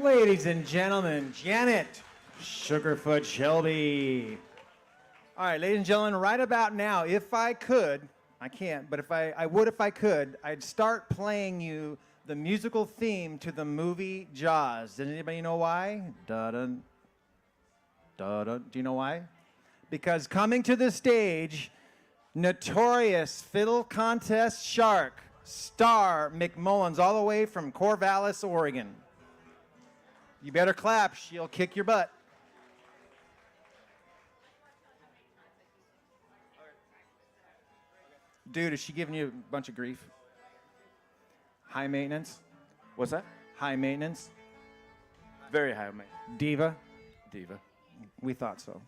B: Ladies and gentlemen, Janet Sugarfoot Shelby. All right, ladies and gentlemen, right about now, if I could, I can't, but I would if I could, I'd start playing you the musical theme to the movie Jaws. Does anybody know why? Da-dun, da-dun. Do you know why? Because coming to the stage, notorious fiddle contest shark, Star McMullins, all the way from Corvallis, Oregon. You better clap, she'll kick your butt. Dude, is she giving you a bunch of grief? High maintenance?
A: What's that?
B: High maintenance?
A: Very high, mate.
B: Diva?
A: Diva.
B: We thought so.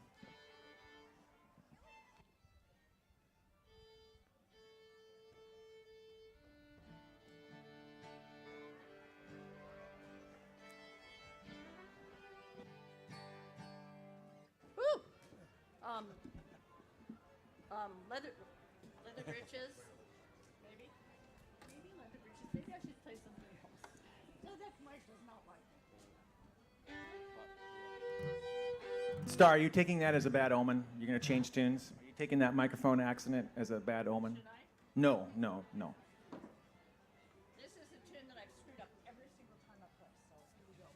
G: Woo! Leather breeches. Maybe leather breeches. Maybe I should play something else. No, that mic does not like it.
B: Star, are you taking that as a bad omen? You're going to change tunes? Are you taking that microphone accident as a bad omen?
G: Should I?
B: No, no, no.
G: This is a tune that I've screwed up every single time I play, so here we go.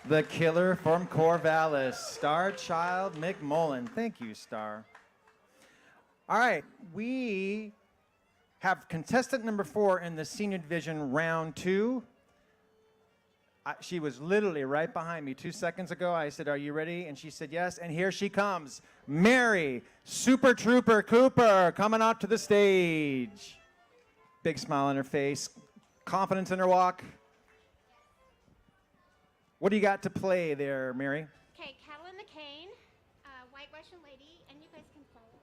B: The killer from Corvallis, Star Child McMullen. Thank you, Star. All right, we have contestant number 4 in the senior division round 2. She was literally right behind me 2 seconds ago. I said, "Are you ready?" And she said yes, and here she comes. Mary Super Trooper Cooper coming out to the stage. Big smile on her face, confidence in her walk. What do you got to play there, Mary?
I: Okay, Cattle in the Cane, White Russian Lady, and you guys can follow.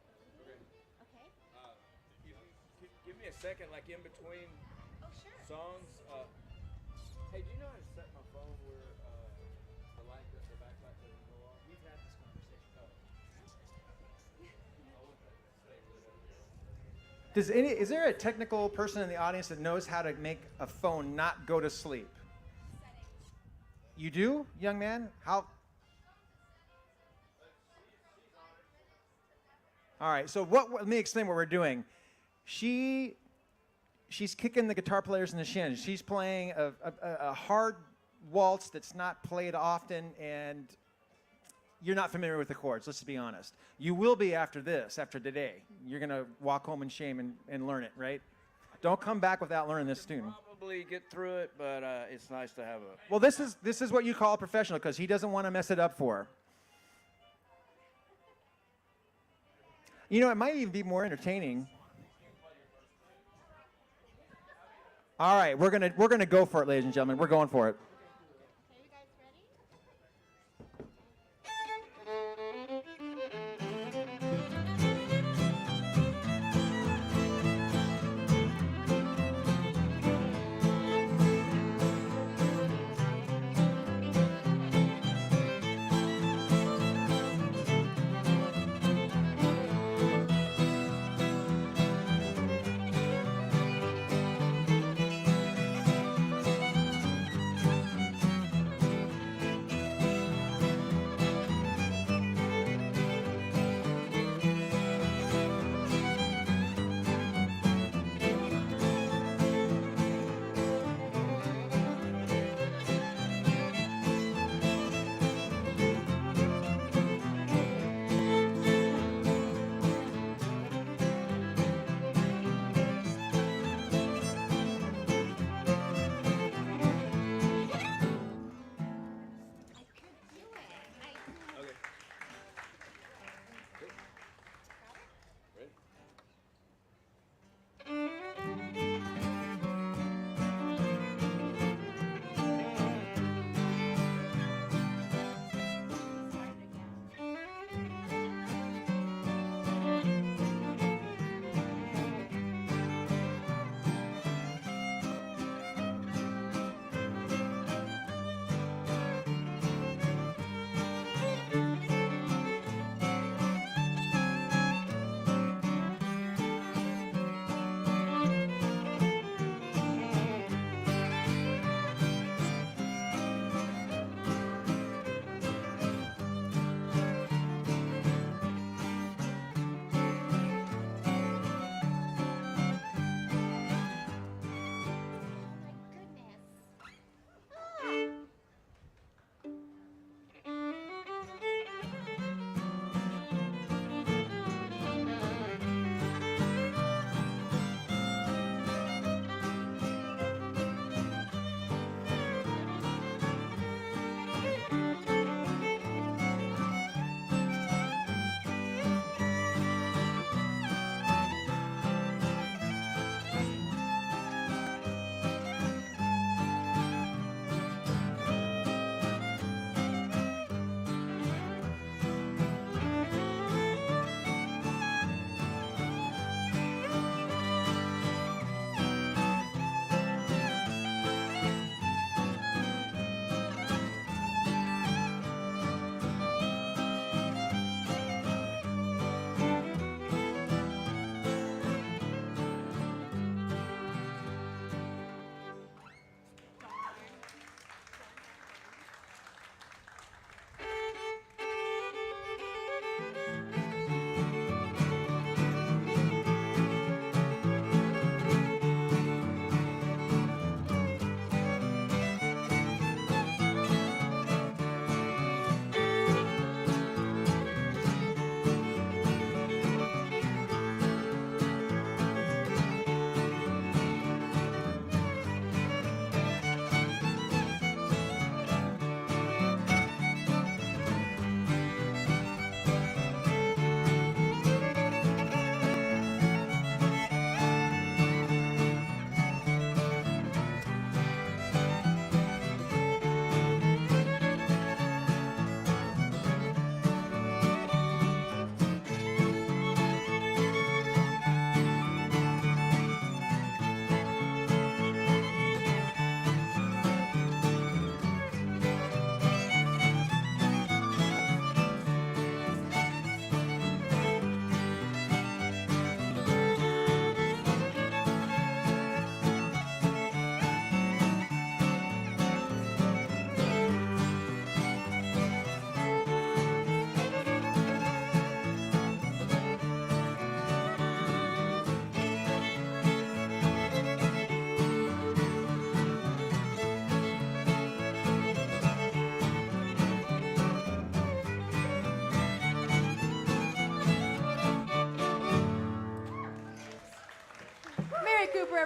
I: Okay?
A: Give me a second, like in between songs. Hey, do you know how to set my phone where the backlight doesn't go off? We've had this conversation. Is there a technical person in the audience that knows how to make a phone not go to sleep? You do, young man? How? All right, so let me explain what we're doing. She's kicking the guitar players in the shins. She's playing a hard waltz that's not played often, and you're not familiar with the chords, let's be honest. You will be after this, after today. You're going to walk home in shame and learn it, right? Don't come back without learning this tune. Probably get through it, but it's nice to have a...
B: Well, this is what you call a professional, because he doesn't want to mess it up for her. You know, it might even be more entertaining. All right, we're gonna go for it, ladies and gentlemen. We're going for it.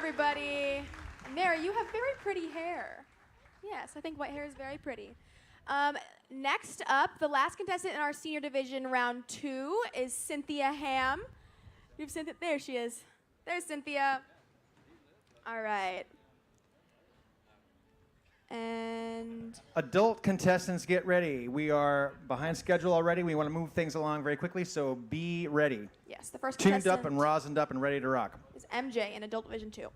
D: everybody. Mary, you have very pretty hair. Yes, I think white hair is very pretty. Next up, the last contestant in our senior division round 2 is Cynthia Ham. You've Cynthia. There she is. There's Cynthia. All right. And
A: Adult contestants, get ready. We are behind schedule already. We want to move things along very quickly, so be ready.
D: yes, the first
A: Tuned
D: contestant
A: up and rosined up and ready to rock.
D: is MJ in Adult Division 2.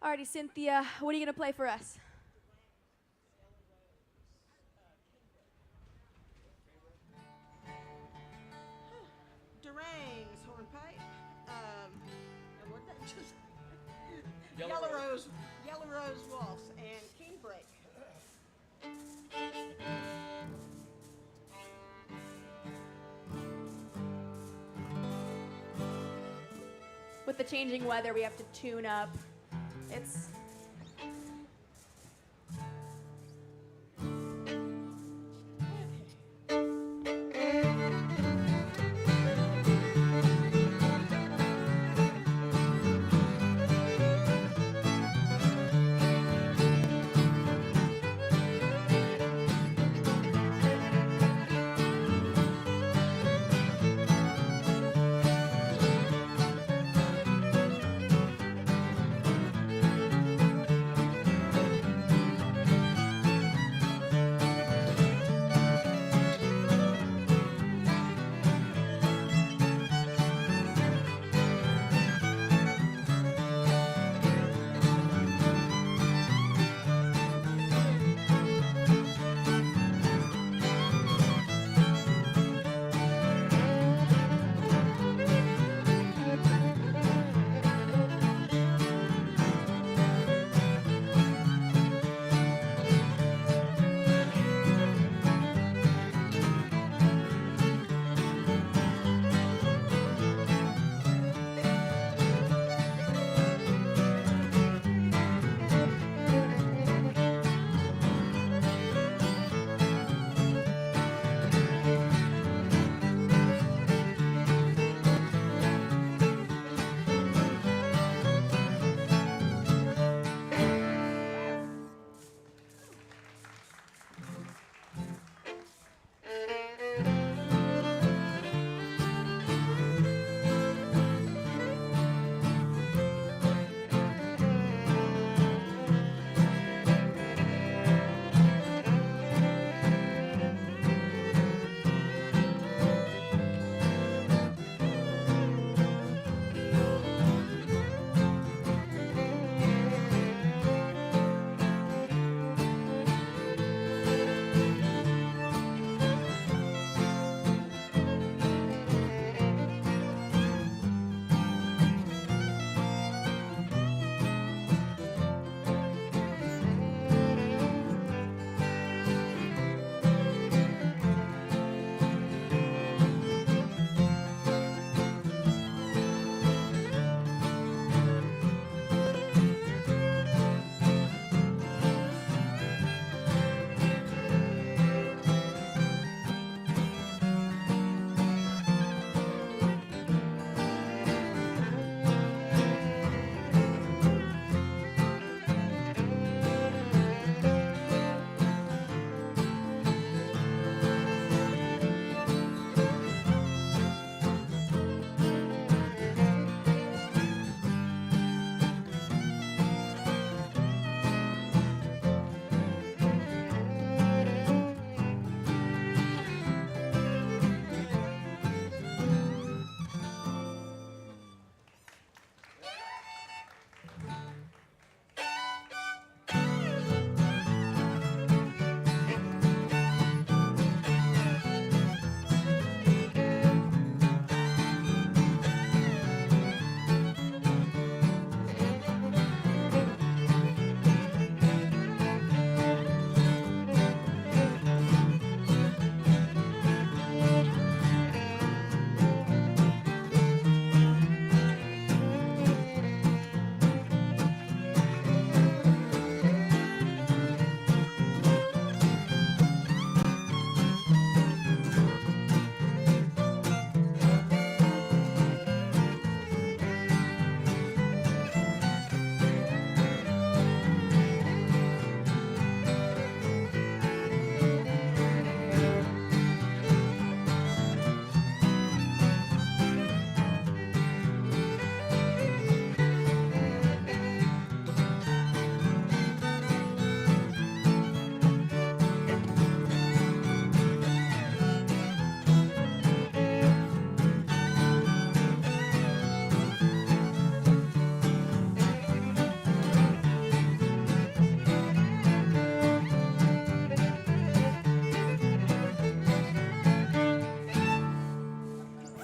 D: Alrighty, Cynthia, what are you going to play for us?
J: Durangs, hornpipe. And what that just? Yellow Rose Waltz, and King Break.
D: With the changing weather, we have to tune up. It's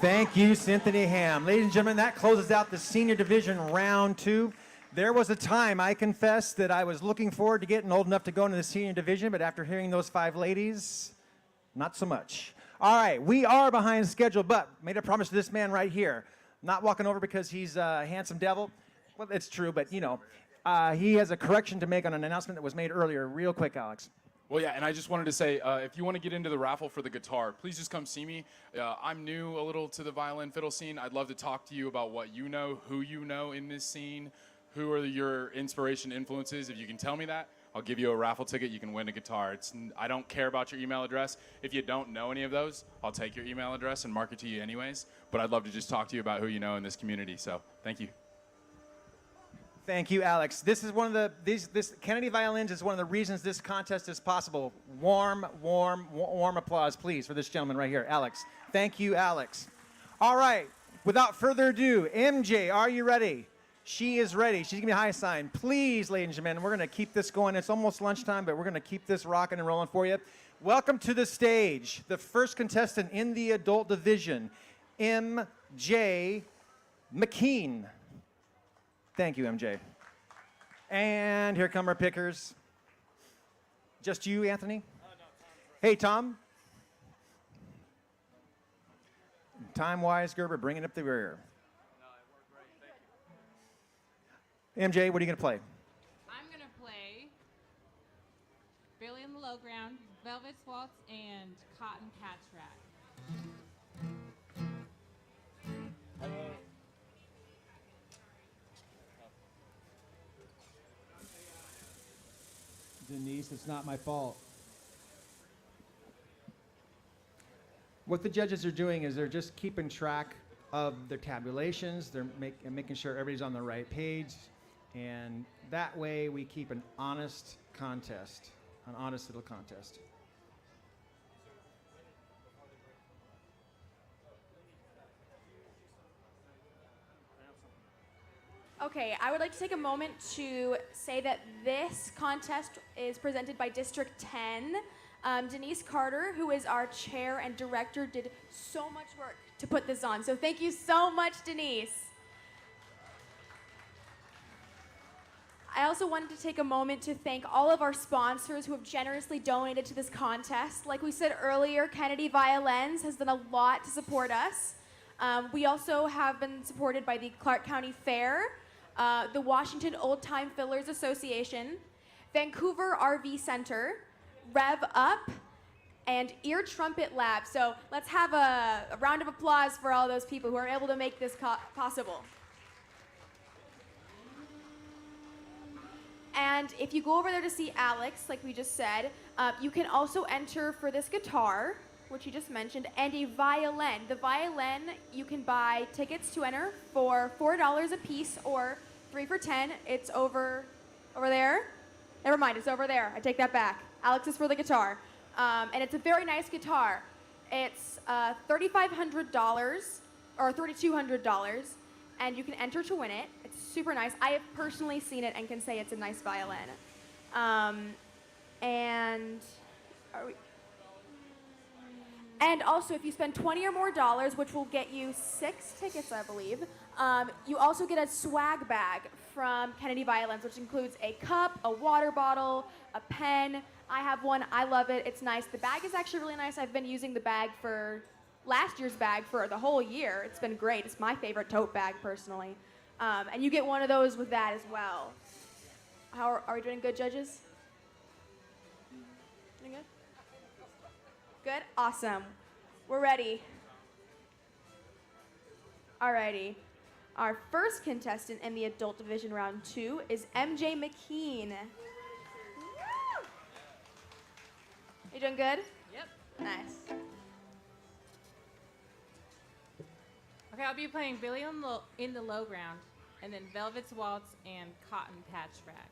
A: Thank you, Cynthia Ham. Ladies and gentlemen, that closes out the senior division round 2. There was a time, I confess, that I was looking forward to getting old enough to go into the senior division, but after hearing those 5 ladies, not so much. All right, we are behind schedule, but made a promise to this man right here. Not walking over because he's a handsome devil. Well, it's true, but you know, he has a correction to make on an announcement that was made earlier. Real quick, Alex.
N: Well, yeah, and I just wanted to say, if you want to get into the raffle for the guitar, please just come see me. I'm new a little to the violin fiddle scene. I'd love to talk to you about what you know, who you know in this scene, who are your inspiration influences. If you can tell me that, I'll give you a raffle ticket. You can win a guitar. I don't care about your email address. If you don't know any of those, I'll take your email address and mark it to you anyways. But I'd love to just talk to you about who you know in this community. So thank you.
A: Thank you, Alex. This is one of the this Kennedy Violins is one of the reasons this contest is possible. Warm applause, please, for this gentleman right here, Alex. Thank you, Alex. All right, without further ado, MJ, are you ready? She is ready. She's gonna be high sign. Please, ladies and gentlemen, we're gonna keep this going. It's almost lunchtime, but we're gonna keep this rocking and rolling for you. Welcome to the stage, the first contestant in the adult division, MJ McKean. Thank you, MJ. And here come our pickers. Just you, Anthony?
C: No, Tom's
A: Hey, Tom. Time Wise Gerber bringing up the rear.
C: No, it worked great. Thank
A: MJ, what are you going to play?
H: I'm going to play Billy in the Low Ground, Velvet's Waltz, and Cotton Patch Rack.
B: Denise, it's not my fault.
A: What the judges are doing is they're just keeping track of their tabulations. They're making sure everybody's on the right page. And that way we keep an honest contest, an honest little contest.
D: Okay, I would like to take a moment to say that this contest is presented by District 10. Denise Carter, who is our chair and director, did so much work to put this on. So thank you so much, Denise. I also wanted to take a moment to thank all of our sponsors who have generously donated to this contest. Like we said earlier, Kennedy Violins has done a lot to support us. We also have been supported by the Clark County Fair, the Washington Old Time Fillers Association, Vancouver RV Center, Rev Up, and Ear Trumpet Lab. So let's have a round of applause for all those people who are able to make this possible. And if you go over there to see Alex, like we just said, you can also enter for this guitar, which you just mentioned, and a violin. The violin, you can buy tickets to enter for $4 a piece or 3 for $10. It's over there. Never mind, it's over there. I take that back. Alex is for the guitar. And it's a very nice guitar. It's $3,500 or $3,200, and you can enter to win it. It's super nice. I have personally seen it and can say it's a nice violin. And also, if you spend $20 or more, which will get you 6 tickets, I believe, you also get a swag bag from Kennedy Violins, which includes a cup, a water bottle, a pen. I have one. I love it. It's nice. The bag is actually really nice. I've been using the bag for last year's bag for the whole year. It's been great. It's my favorite tote bag, personally. And you get one of those with that as well. Are we doing good, judges? Doing good? Good? Awesome. We're ready. Alrighty. Our first contestant in the adult division round 2 is MJ McKean. You doing good?
H: Yep.
D: Nice.
H: Okay, I'll be playing Billy in the Low Ground, and then Velvet's Waltz and Cotton Patch Rack.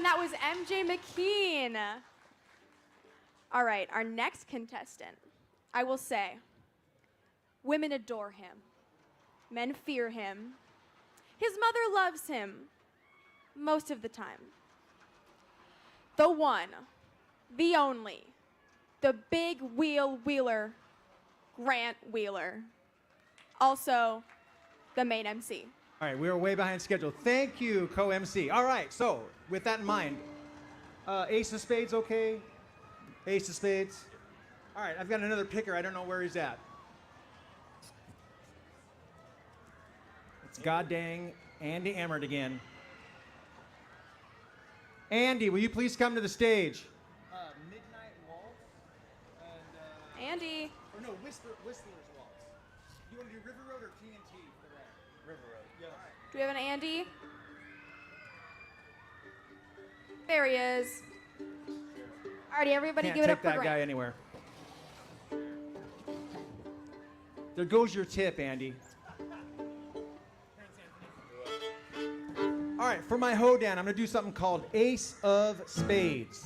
D: that was MJ McKean. All right, our next contestant. I will say, women adore him. Men fear him. His mother loves him most of the time. The one, the only, the big wheel wheeler, Grant Wheeler. Also, the main MC.
A: All right, we are way behind schedule. Thank you, co-MC. All right, so with that in mind, Ace of Spades, okay? Ace of Spades. All right, I've got another picker. I don't know where he's at. It's god dang Andy Emmert again. Andy, will you please come to the stage? Midnight Waltz and
D: Andy.
A: or no, Whistler's Waltz. You want to do River Road or TNT for that? River Road. Yeah.
D: Do we have an Andy? There he is. Alrighty, everybody
A: Can't
D: give it
A: take
D: up for
A: that
D: Grant.
A: guy anywhere. There goes your tip, Andy. All right, for my hoedown, I'm going to do something called Ace of Spades.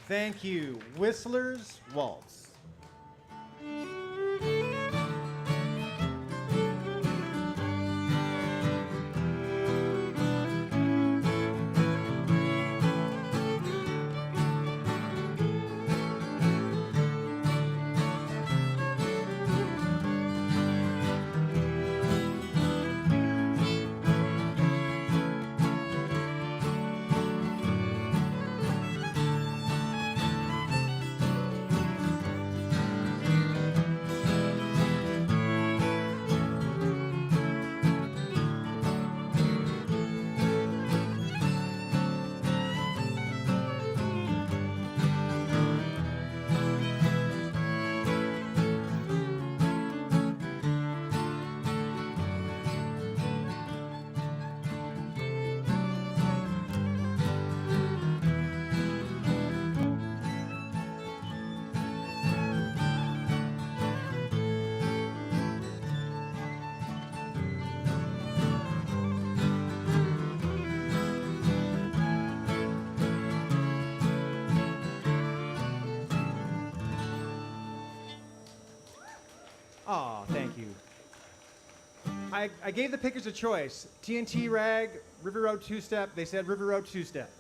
A: Thank you. Whistler's Waltz. Oh, thank you. I gave the pickers a choice. TNT Rag, River Road Two-Step. They said River Road Two-Step.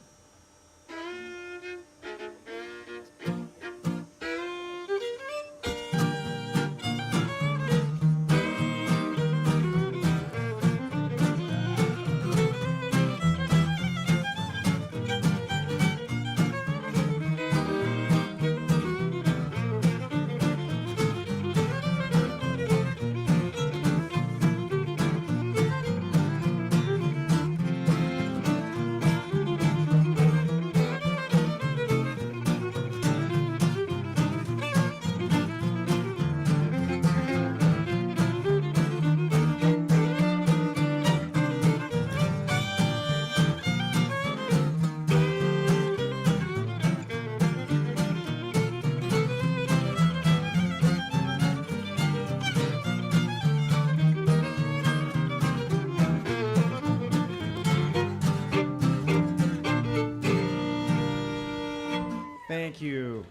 B: Thank you.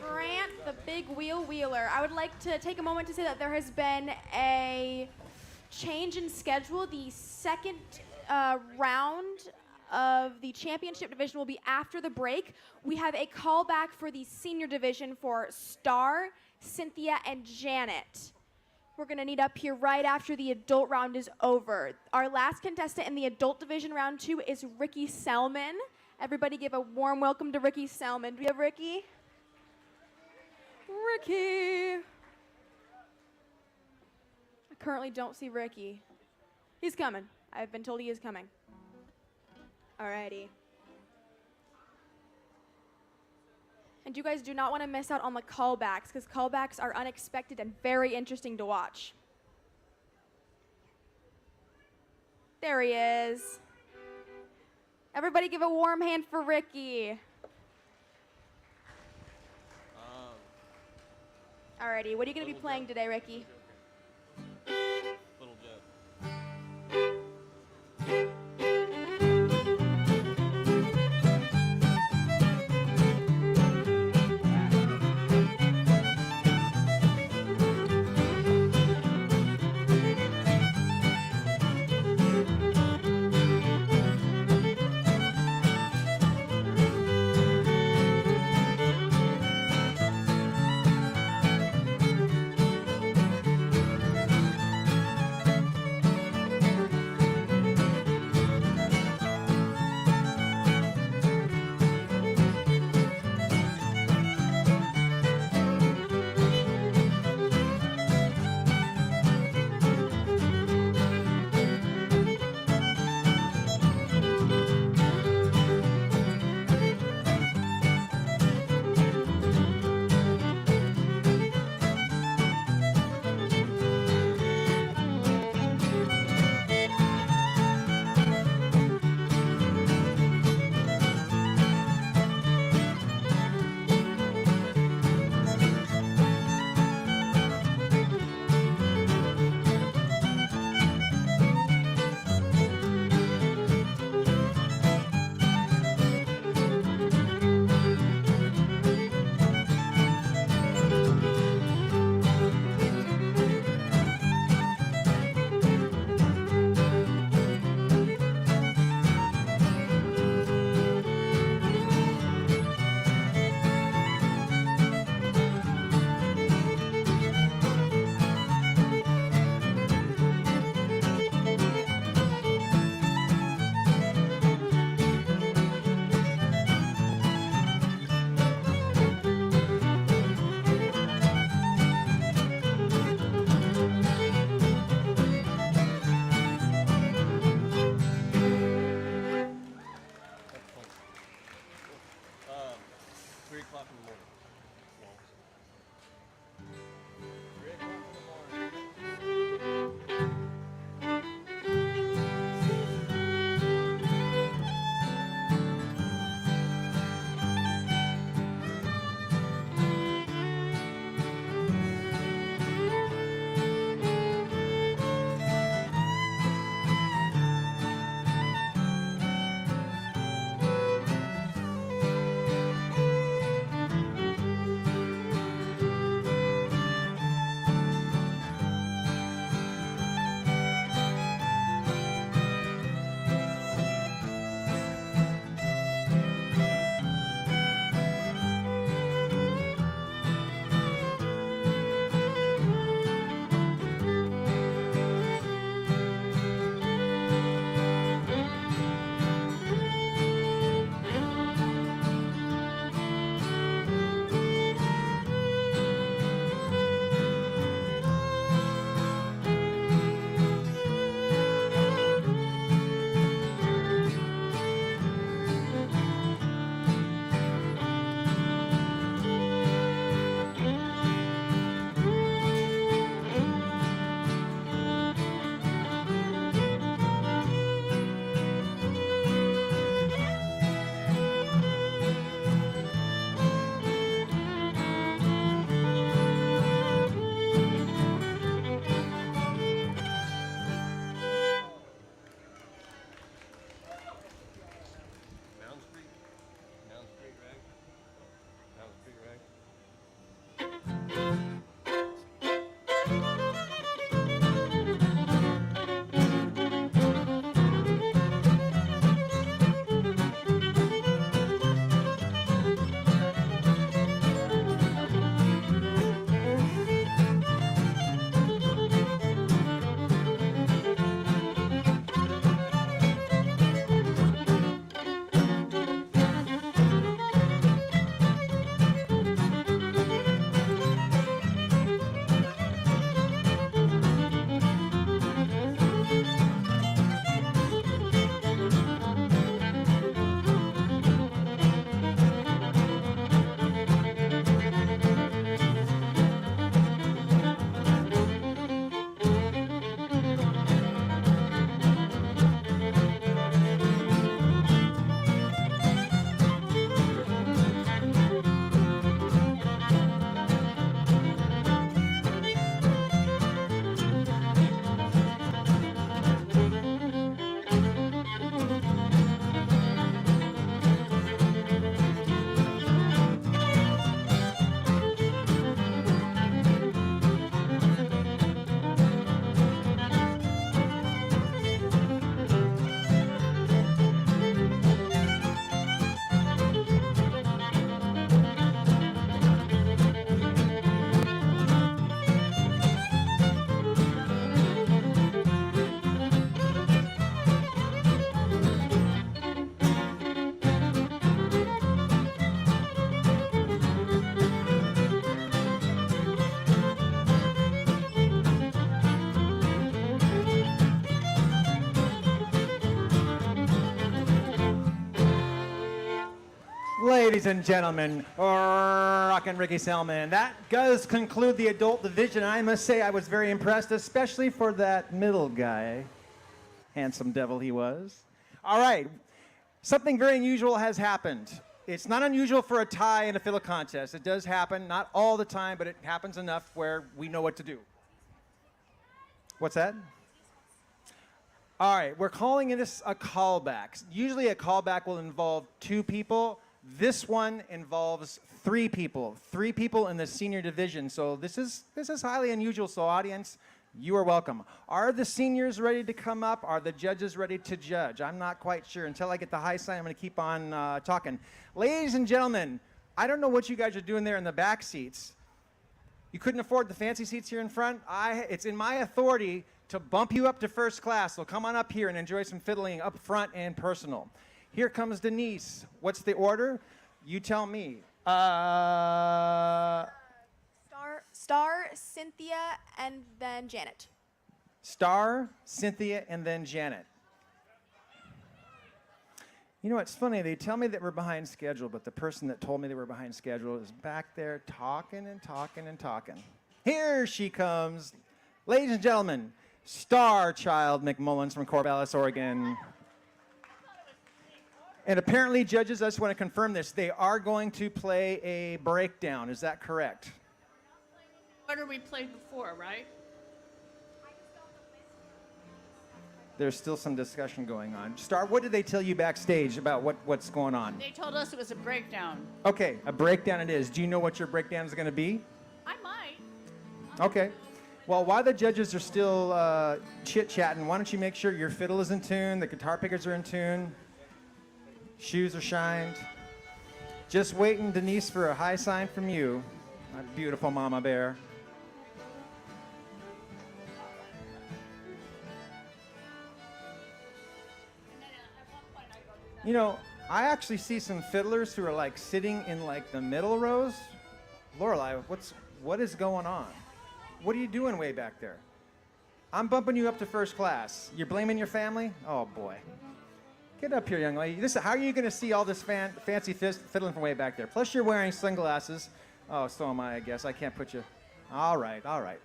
D: Grant, the big wheel wheeler. I would like to take a moment to say that there has been a change in schedule. The second round of the championship division will be after the break. We have a callback for the senior division for Star, Cynthia, and Janet. We're going to need up here right after the adult round is over. Our last contestant in the adult division round 2 is Ricky Selman. Everybody give a warm welcome to Ricky Selman. Do we have Ricky? Ricky. I currently don't see Ricky. He's coming. I've been told he is coming. Alrighty. And you guys do not want to miss out on the callbacks, because callbacks are unexpected and very interesting to watch. There he is. Everybody give a warm hand for Ricky. Alrighty, what are you going to be playing today, Ricky?
C: Little Jet.
A: ladies and gentlemen, Rockin' Ricky Selman. That does conclude the adult division. I must say I was very impressed, especially for that middle guy. Handsome devil he was. All right, something very unusual has happened. It's not unusual for a tie in a fiddle contest. It does happen, not all the time, but it happens enough where we know what to do. What's that? All right, we're calling this a callback. Usually a callback will involve 2 people. This one involves 3 people. 3 people in the senior division. So this is highly unusual. So audience, you are welcome. Are the seniors ready to come up? Are the judges ready to judge? I'm not quite sure. Until I get the high sign, I'm going to keep on talking. Ladies and gentlemen, I don't know what you guys are doing there in the back seats. You couldn't afford the fancy seats here in front? It's in my authority to bump you up to first class. So come on up here and enjoy some fiddling up front and personal. Here comes Denise. What's the order? You tell me.
D: Star, Cynthia, and then Janet.
A: Star, Cynthia, and then Janet. You know, it's funny. They tell me that we're behind schedule, but the person that told me they were behind schedule is back there talking and talking and talking. Here she comes. Ladies and gentlemen, Star Child McMullins from Corvallis, Oregon. And apparently, judges, I just want to confirm this. They are going to play a breakdown. Is that correct?
G: What we played before, right?
A: There's still some discussion going on. Star, what did they tell you backstage about what's going on?
G: They told us it was a breakdown.
A: Okay, a breakdown it is. Do you know what your breakdown is going to be?
G: I might.
A: Okay. Well, while the judges are still chit-chatting, why don't you make sure your fiddle is in tune, the guitar pickers are in tune, shoes are shined. Just waiting, Denise, for a high sign from you, my beautiful mama bear. You know, I actually see some fiddlers who are like sitting in like the middle rows. Lorelei, what is going on? What are you doing way back there? I'm bumping you up to first class. You're blaming your family? Oh boy. Get up here, young lady. How are you going to see all this fancy fiddling from way back there? Plus you're wearing sunglasses. Oh, so am I guess. I can't put you. All right. All right,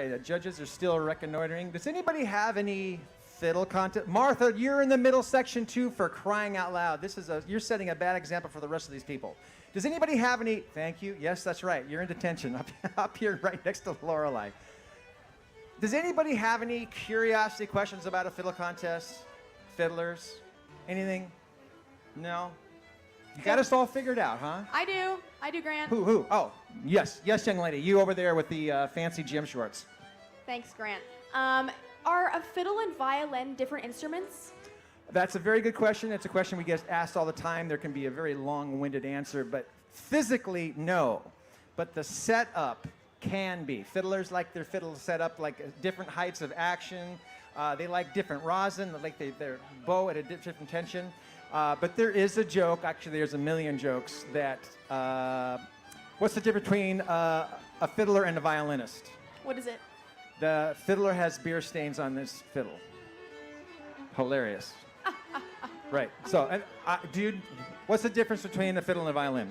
A: the judges are still reconnoitering. Does anybody have any fiddle contest? Martha, you're in the middle section too, for crying out loud. You're setting a bad example for the rest of these people. Does anybody have any? Thank you. Yes, that's right. You're in detention up here right next to Lorelei. Does anybody have any curiosity questions about a fiddle contest? Fiddlers? Anything? No? You got us all figured out, huh?
D: I do, Grant.
A: Who? Oh, yes, young lady. You over there with the fancy gym shorts.
D: Thanks, Grant. Are a fiddle and violin different instruments?
A: That's a very good question. It's a question we get asked all the time. There can be a very long-winded answer, but physically, no. But the setup can be. Fiddlers like their fiddle set up like different heights of action. They like different rosin. They like their bow at a different tension. But there is a joke. Actually, there's a million jokes that. What's the difference between a fiddler and a violinist?
D: What is it?
A: The fiddler has beer stains on this fiddle. Hilarious. Right. So, dude, what's the difference between a fiddle and a violin?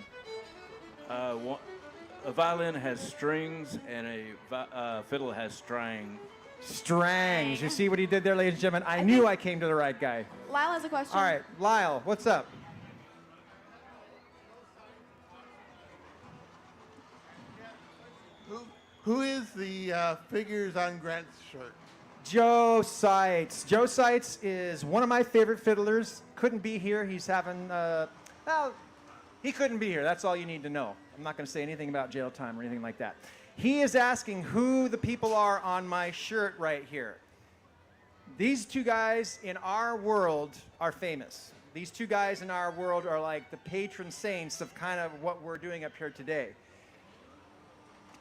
C: A violin has strings and a fiddle has strang.
A: Strangs. You see what he did there, ladies and gentlemen? I knew I came to the right guy.
D: Lyle has a question.
A: All right, Lyle, what's up?
O: Who is the figures on Grant's shirt?
A: Joe Seitz. Joe Seitz is one of my favorite fiddlers. Couldn't be here. He's having, he couldn't be here. That's all you need to know. I'm not going to say anything about jail time or anything like that. He is asking who the people are on my shirt right here. These two guys in our world are famous. These two guys in our world are like the patron saints of kind of what we're doing up here today.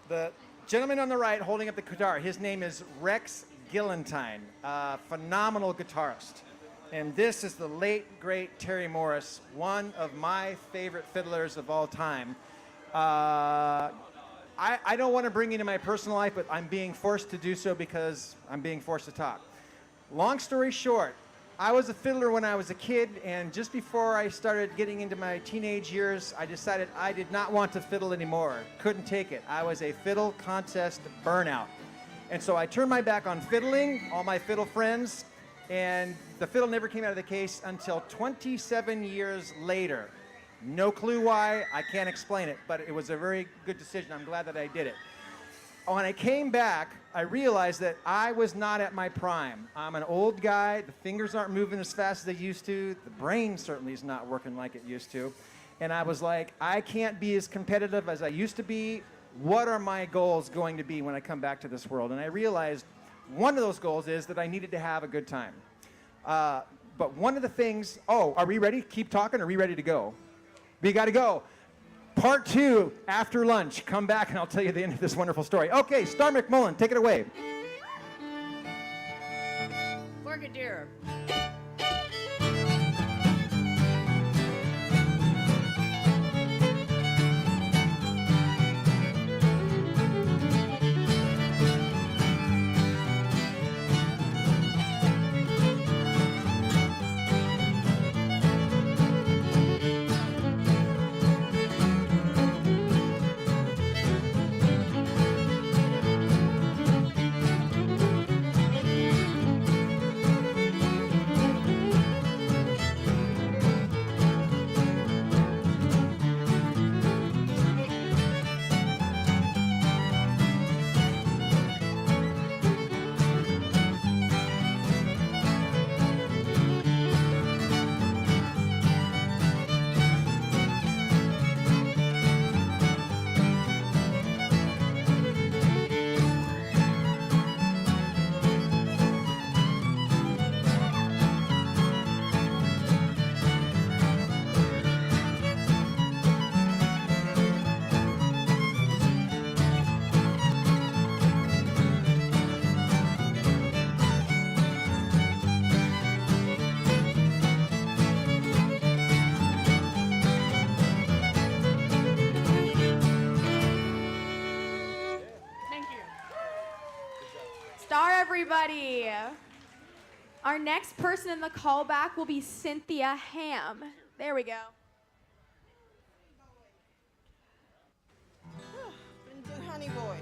A: The gentleman on the right holding up the guitar, his name is Rex Gillentine, a phenomenal guitarist. And this is the late, great Terry Morris, one of my favorite fiddlers of all time. I don't want to bring you into my personal life, but I'm being forced to do so because I'm being forced to talk. Long story short, I was a fiddler when I was a kid, and just before I started getting into my teenage years, I decided I did not want to fiddle anymore. Couldn't take it. I was a fiddle contest burnout. And so I turned my back on fiddling, all my fiddle friends, and the fiddle never came out of the case until 27 years later. No clue why, I can't explain it, but it was a very good decision. I'm glad that I did it. When I came back, I realized that I was not at my prime. I'm an old guy, the fingers aren't moving as fast as they used to, the brain certainly is not working like it used to. And I was like, I can't be as competitive as I used to be. What are my goals going to be when I come back to this world? And I realized one of those goals is that I needed to have a good time. But one of the things, are we ready? Keep talking, are we ready to go? We gotta go. Part 2, after lunch. Come back and I'll tell you the end of this wonderful story. Okay, Star McMullen, take it away.
G: Brigadier.
D: Everybody. Our next person in the callback will be Cynthia Ham. There we go.
J: Been good, honey boy.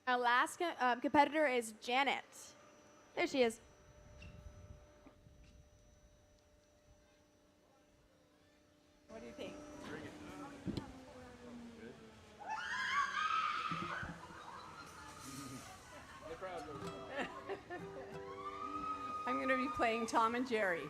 D: Our last competitor is Janet. There she is.
G: What do you think? I'm going to be playing Tom and Jerry.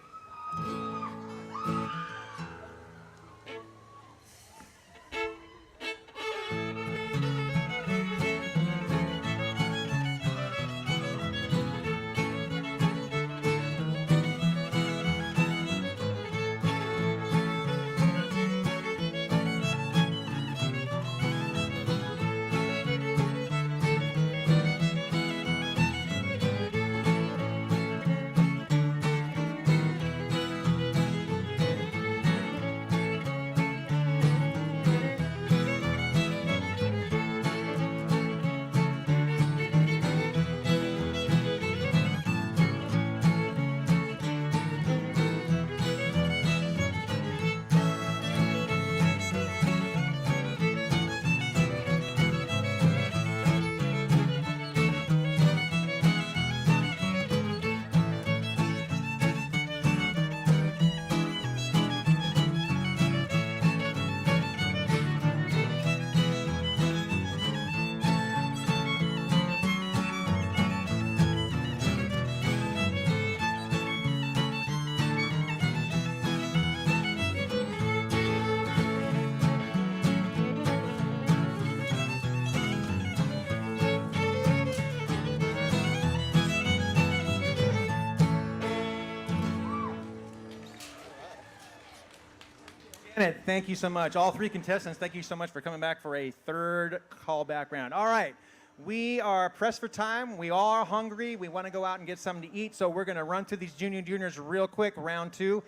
A: Janet, thank you so much. All three contestants, thank you so much for coming back for a third callback round. All right, we are pressed for time. We all are hungry. We want to go out and get something to eat, so we're going to run through these juniors real quick, round two.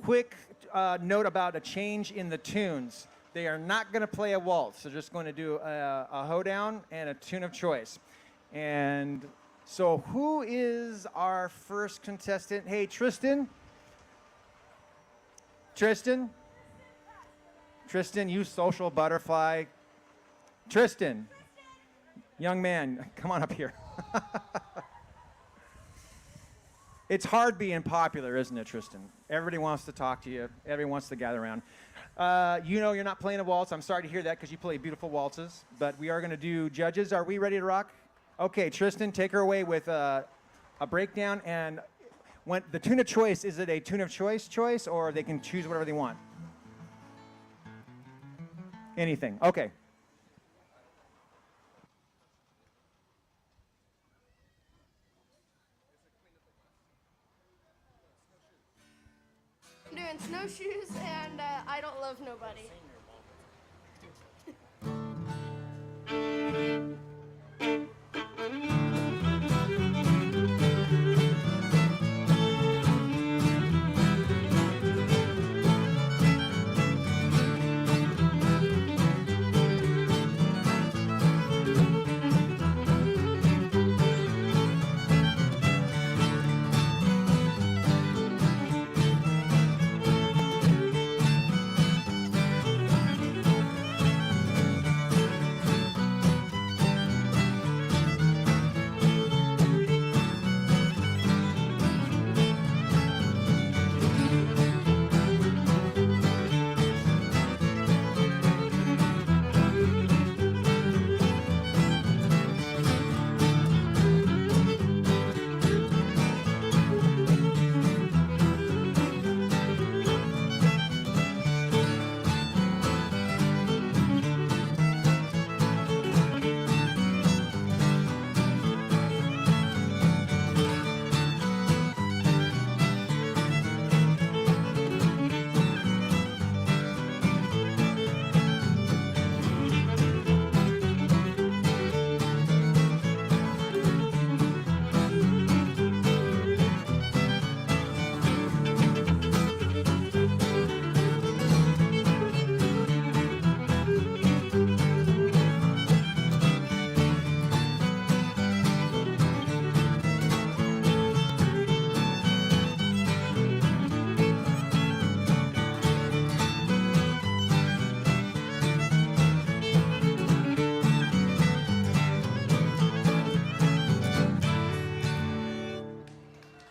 A: Quick note about a change in the tunes. They are not going to play a waltz. They're just going to do a hoedown and a tune of choice. And so who is our first contestant? Hey, Tristan? Tristan, you social butterfly. Tristan, young man, come on up here. It's hard being popular, isn't it, Tristan? Everybody wants to talk to you. Everyone wants to gather around. You know you're not playing a waltz. I'm sorry to hear that because you play beautiful waltzes. But we are going to do judges. Are we ready to rock? Okay, Tristan, take her away with a breakdown. And when the tune of choice, is it a tune of choice, or they can choose whatever they want? Anything. Okay.
P: I'm doing snowshoes and I Don't Love Nobody.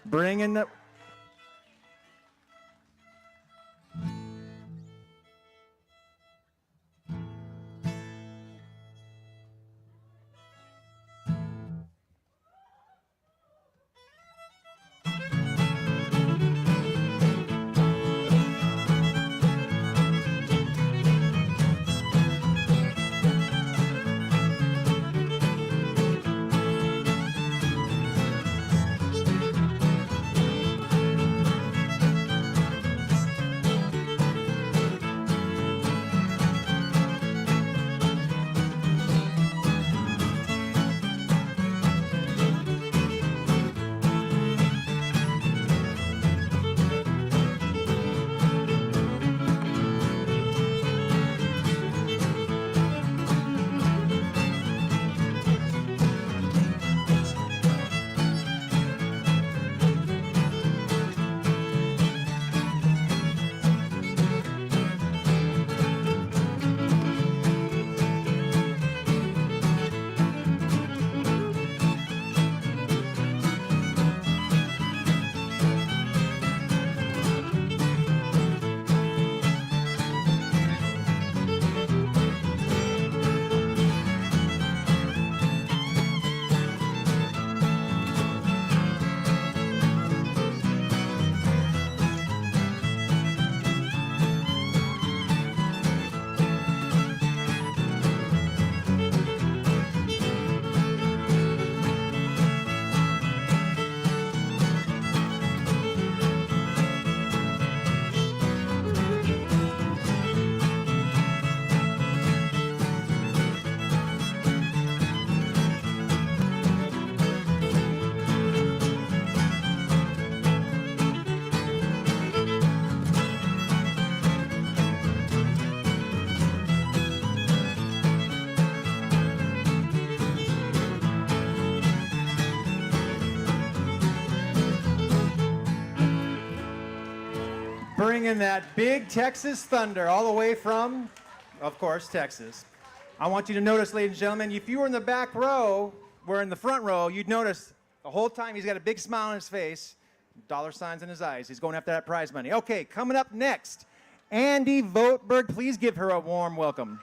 A: Bring in the... bringing that big Texas thunder all the way from, of course, Texas. I want you to notice, ladies and gentlemen, if you were in the back row, we're in the front row, you'd notice the whole time he's got a big smile on his face, dollar signs in his eyes. He's going after that prize money. Okay, coming up next, Andy Vogtberg. Please give her a warm welcome.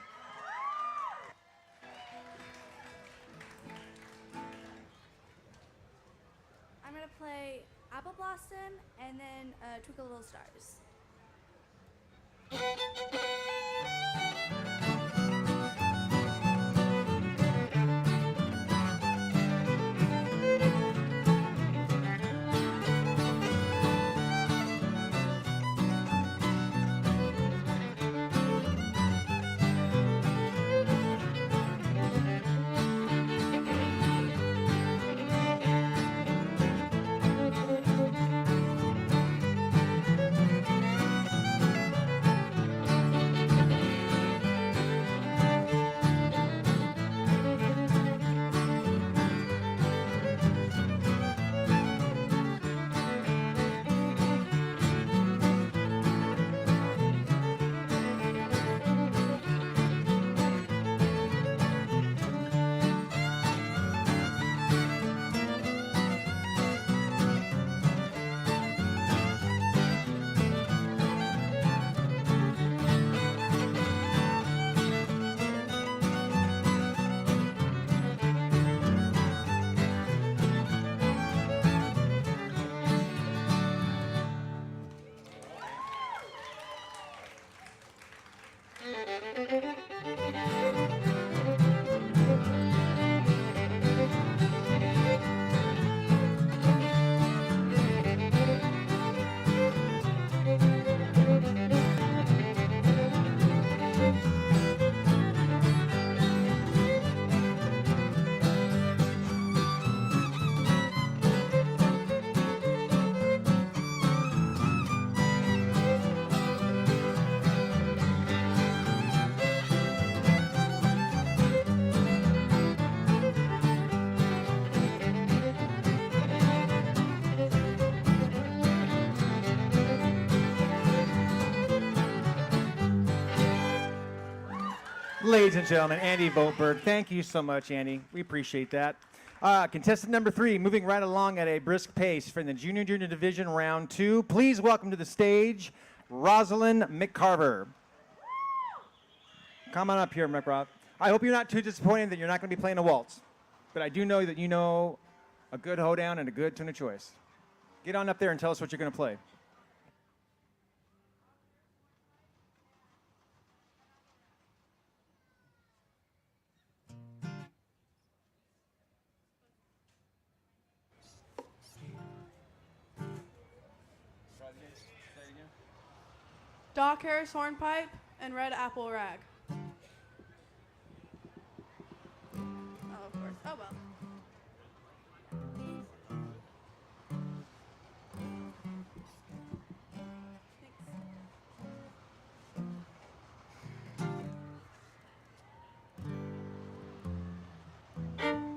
P: I'm going to play Apple Blossom and then Twinkle Little Stars.
A: Ladies and gentlemen, Andy Vogtberg. Thank you so much, Andy. We appreciate that. Contestant number 3, moving right along at a brisk pace for the Junior Division Round 2. Please welcome to the stage, Rosalind McCarver. Come on up here, McRob. I hope you're not too disappointed that you're not going to be playing a waltz, but I do know that you know a good hoedown and a good tune of choice. Get on up there and tell us what you're going to play.
P: Doc Harris Hornpipe and Red Apple Rag. Oh, of course. Oh, well.
K: Thanks.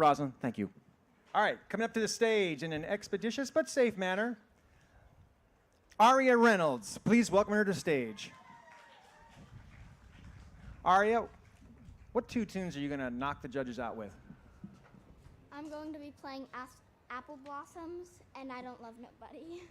A: Rosalind. Thank you. All right, coming up to the stage in an expeditious but safe manner, Aria Reynolds. Please welcome her to the stage. Aria, what 2 tunes are you going to knock the judges out with?
K: I'm going to be playing Apple Blossoms and I Don't Love Nobody.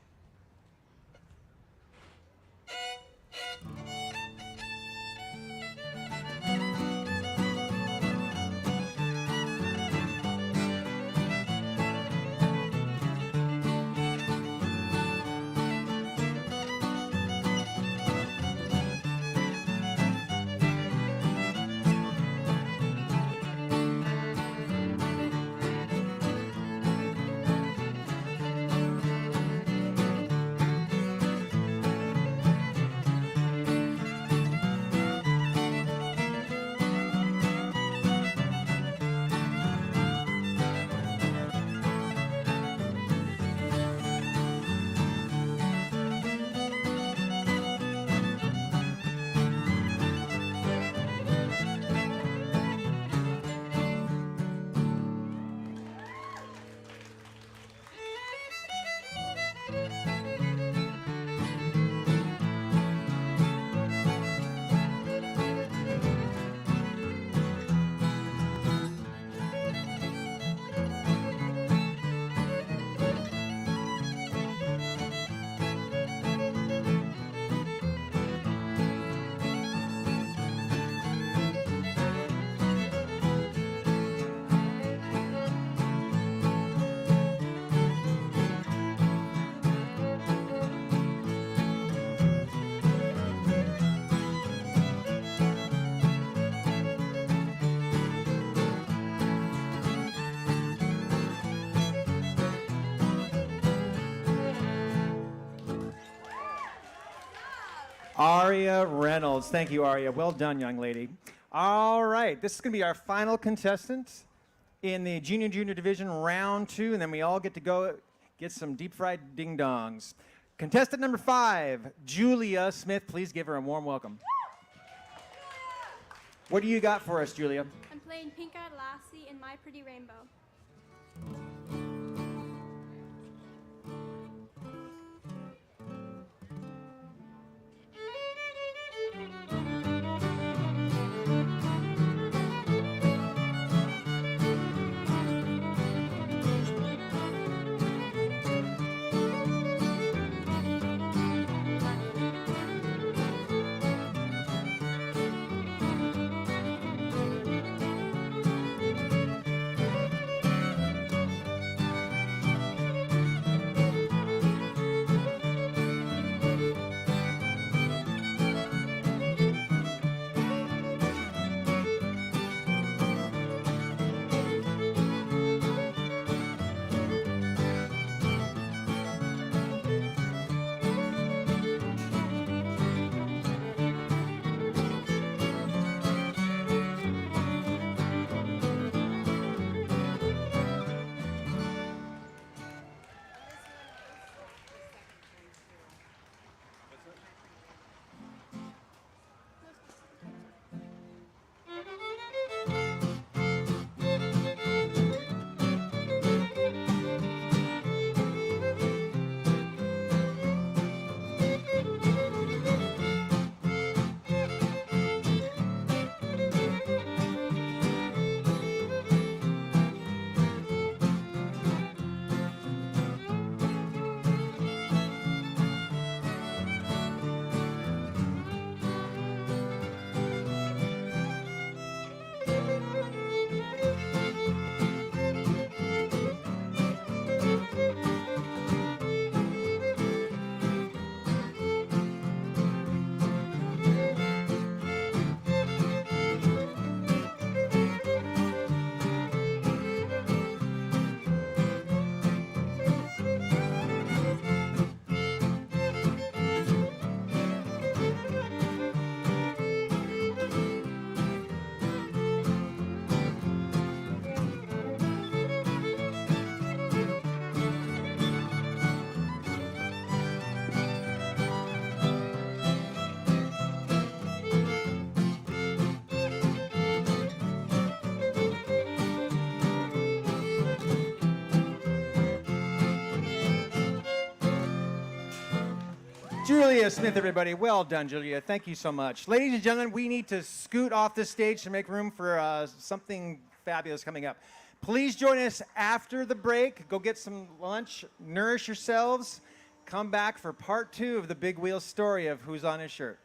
A: Aria Reynolds. Thank you, Aria. Well done, young lady. All right, this is going to be our final contestant in the junior division round 2, and then we all get to go get some deep fried ding dongs. Contestant number 5, Julia Smith. Please give her a warm welcome. What do you got for us, Julia?
P: I'm playing Pink Eyed Lassie in My Pretty Rainbow.
A: Julia Smith, everybody. Well done, Julia. Thank you so much. Ladies and gentlemen, we need to scoot off the stage to make room for something fabulous coming up. Please join us after the break. Go get some lunch, nourish yourselves. Come back for part 2 of the Big Wheel story of Who's on His Shirt.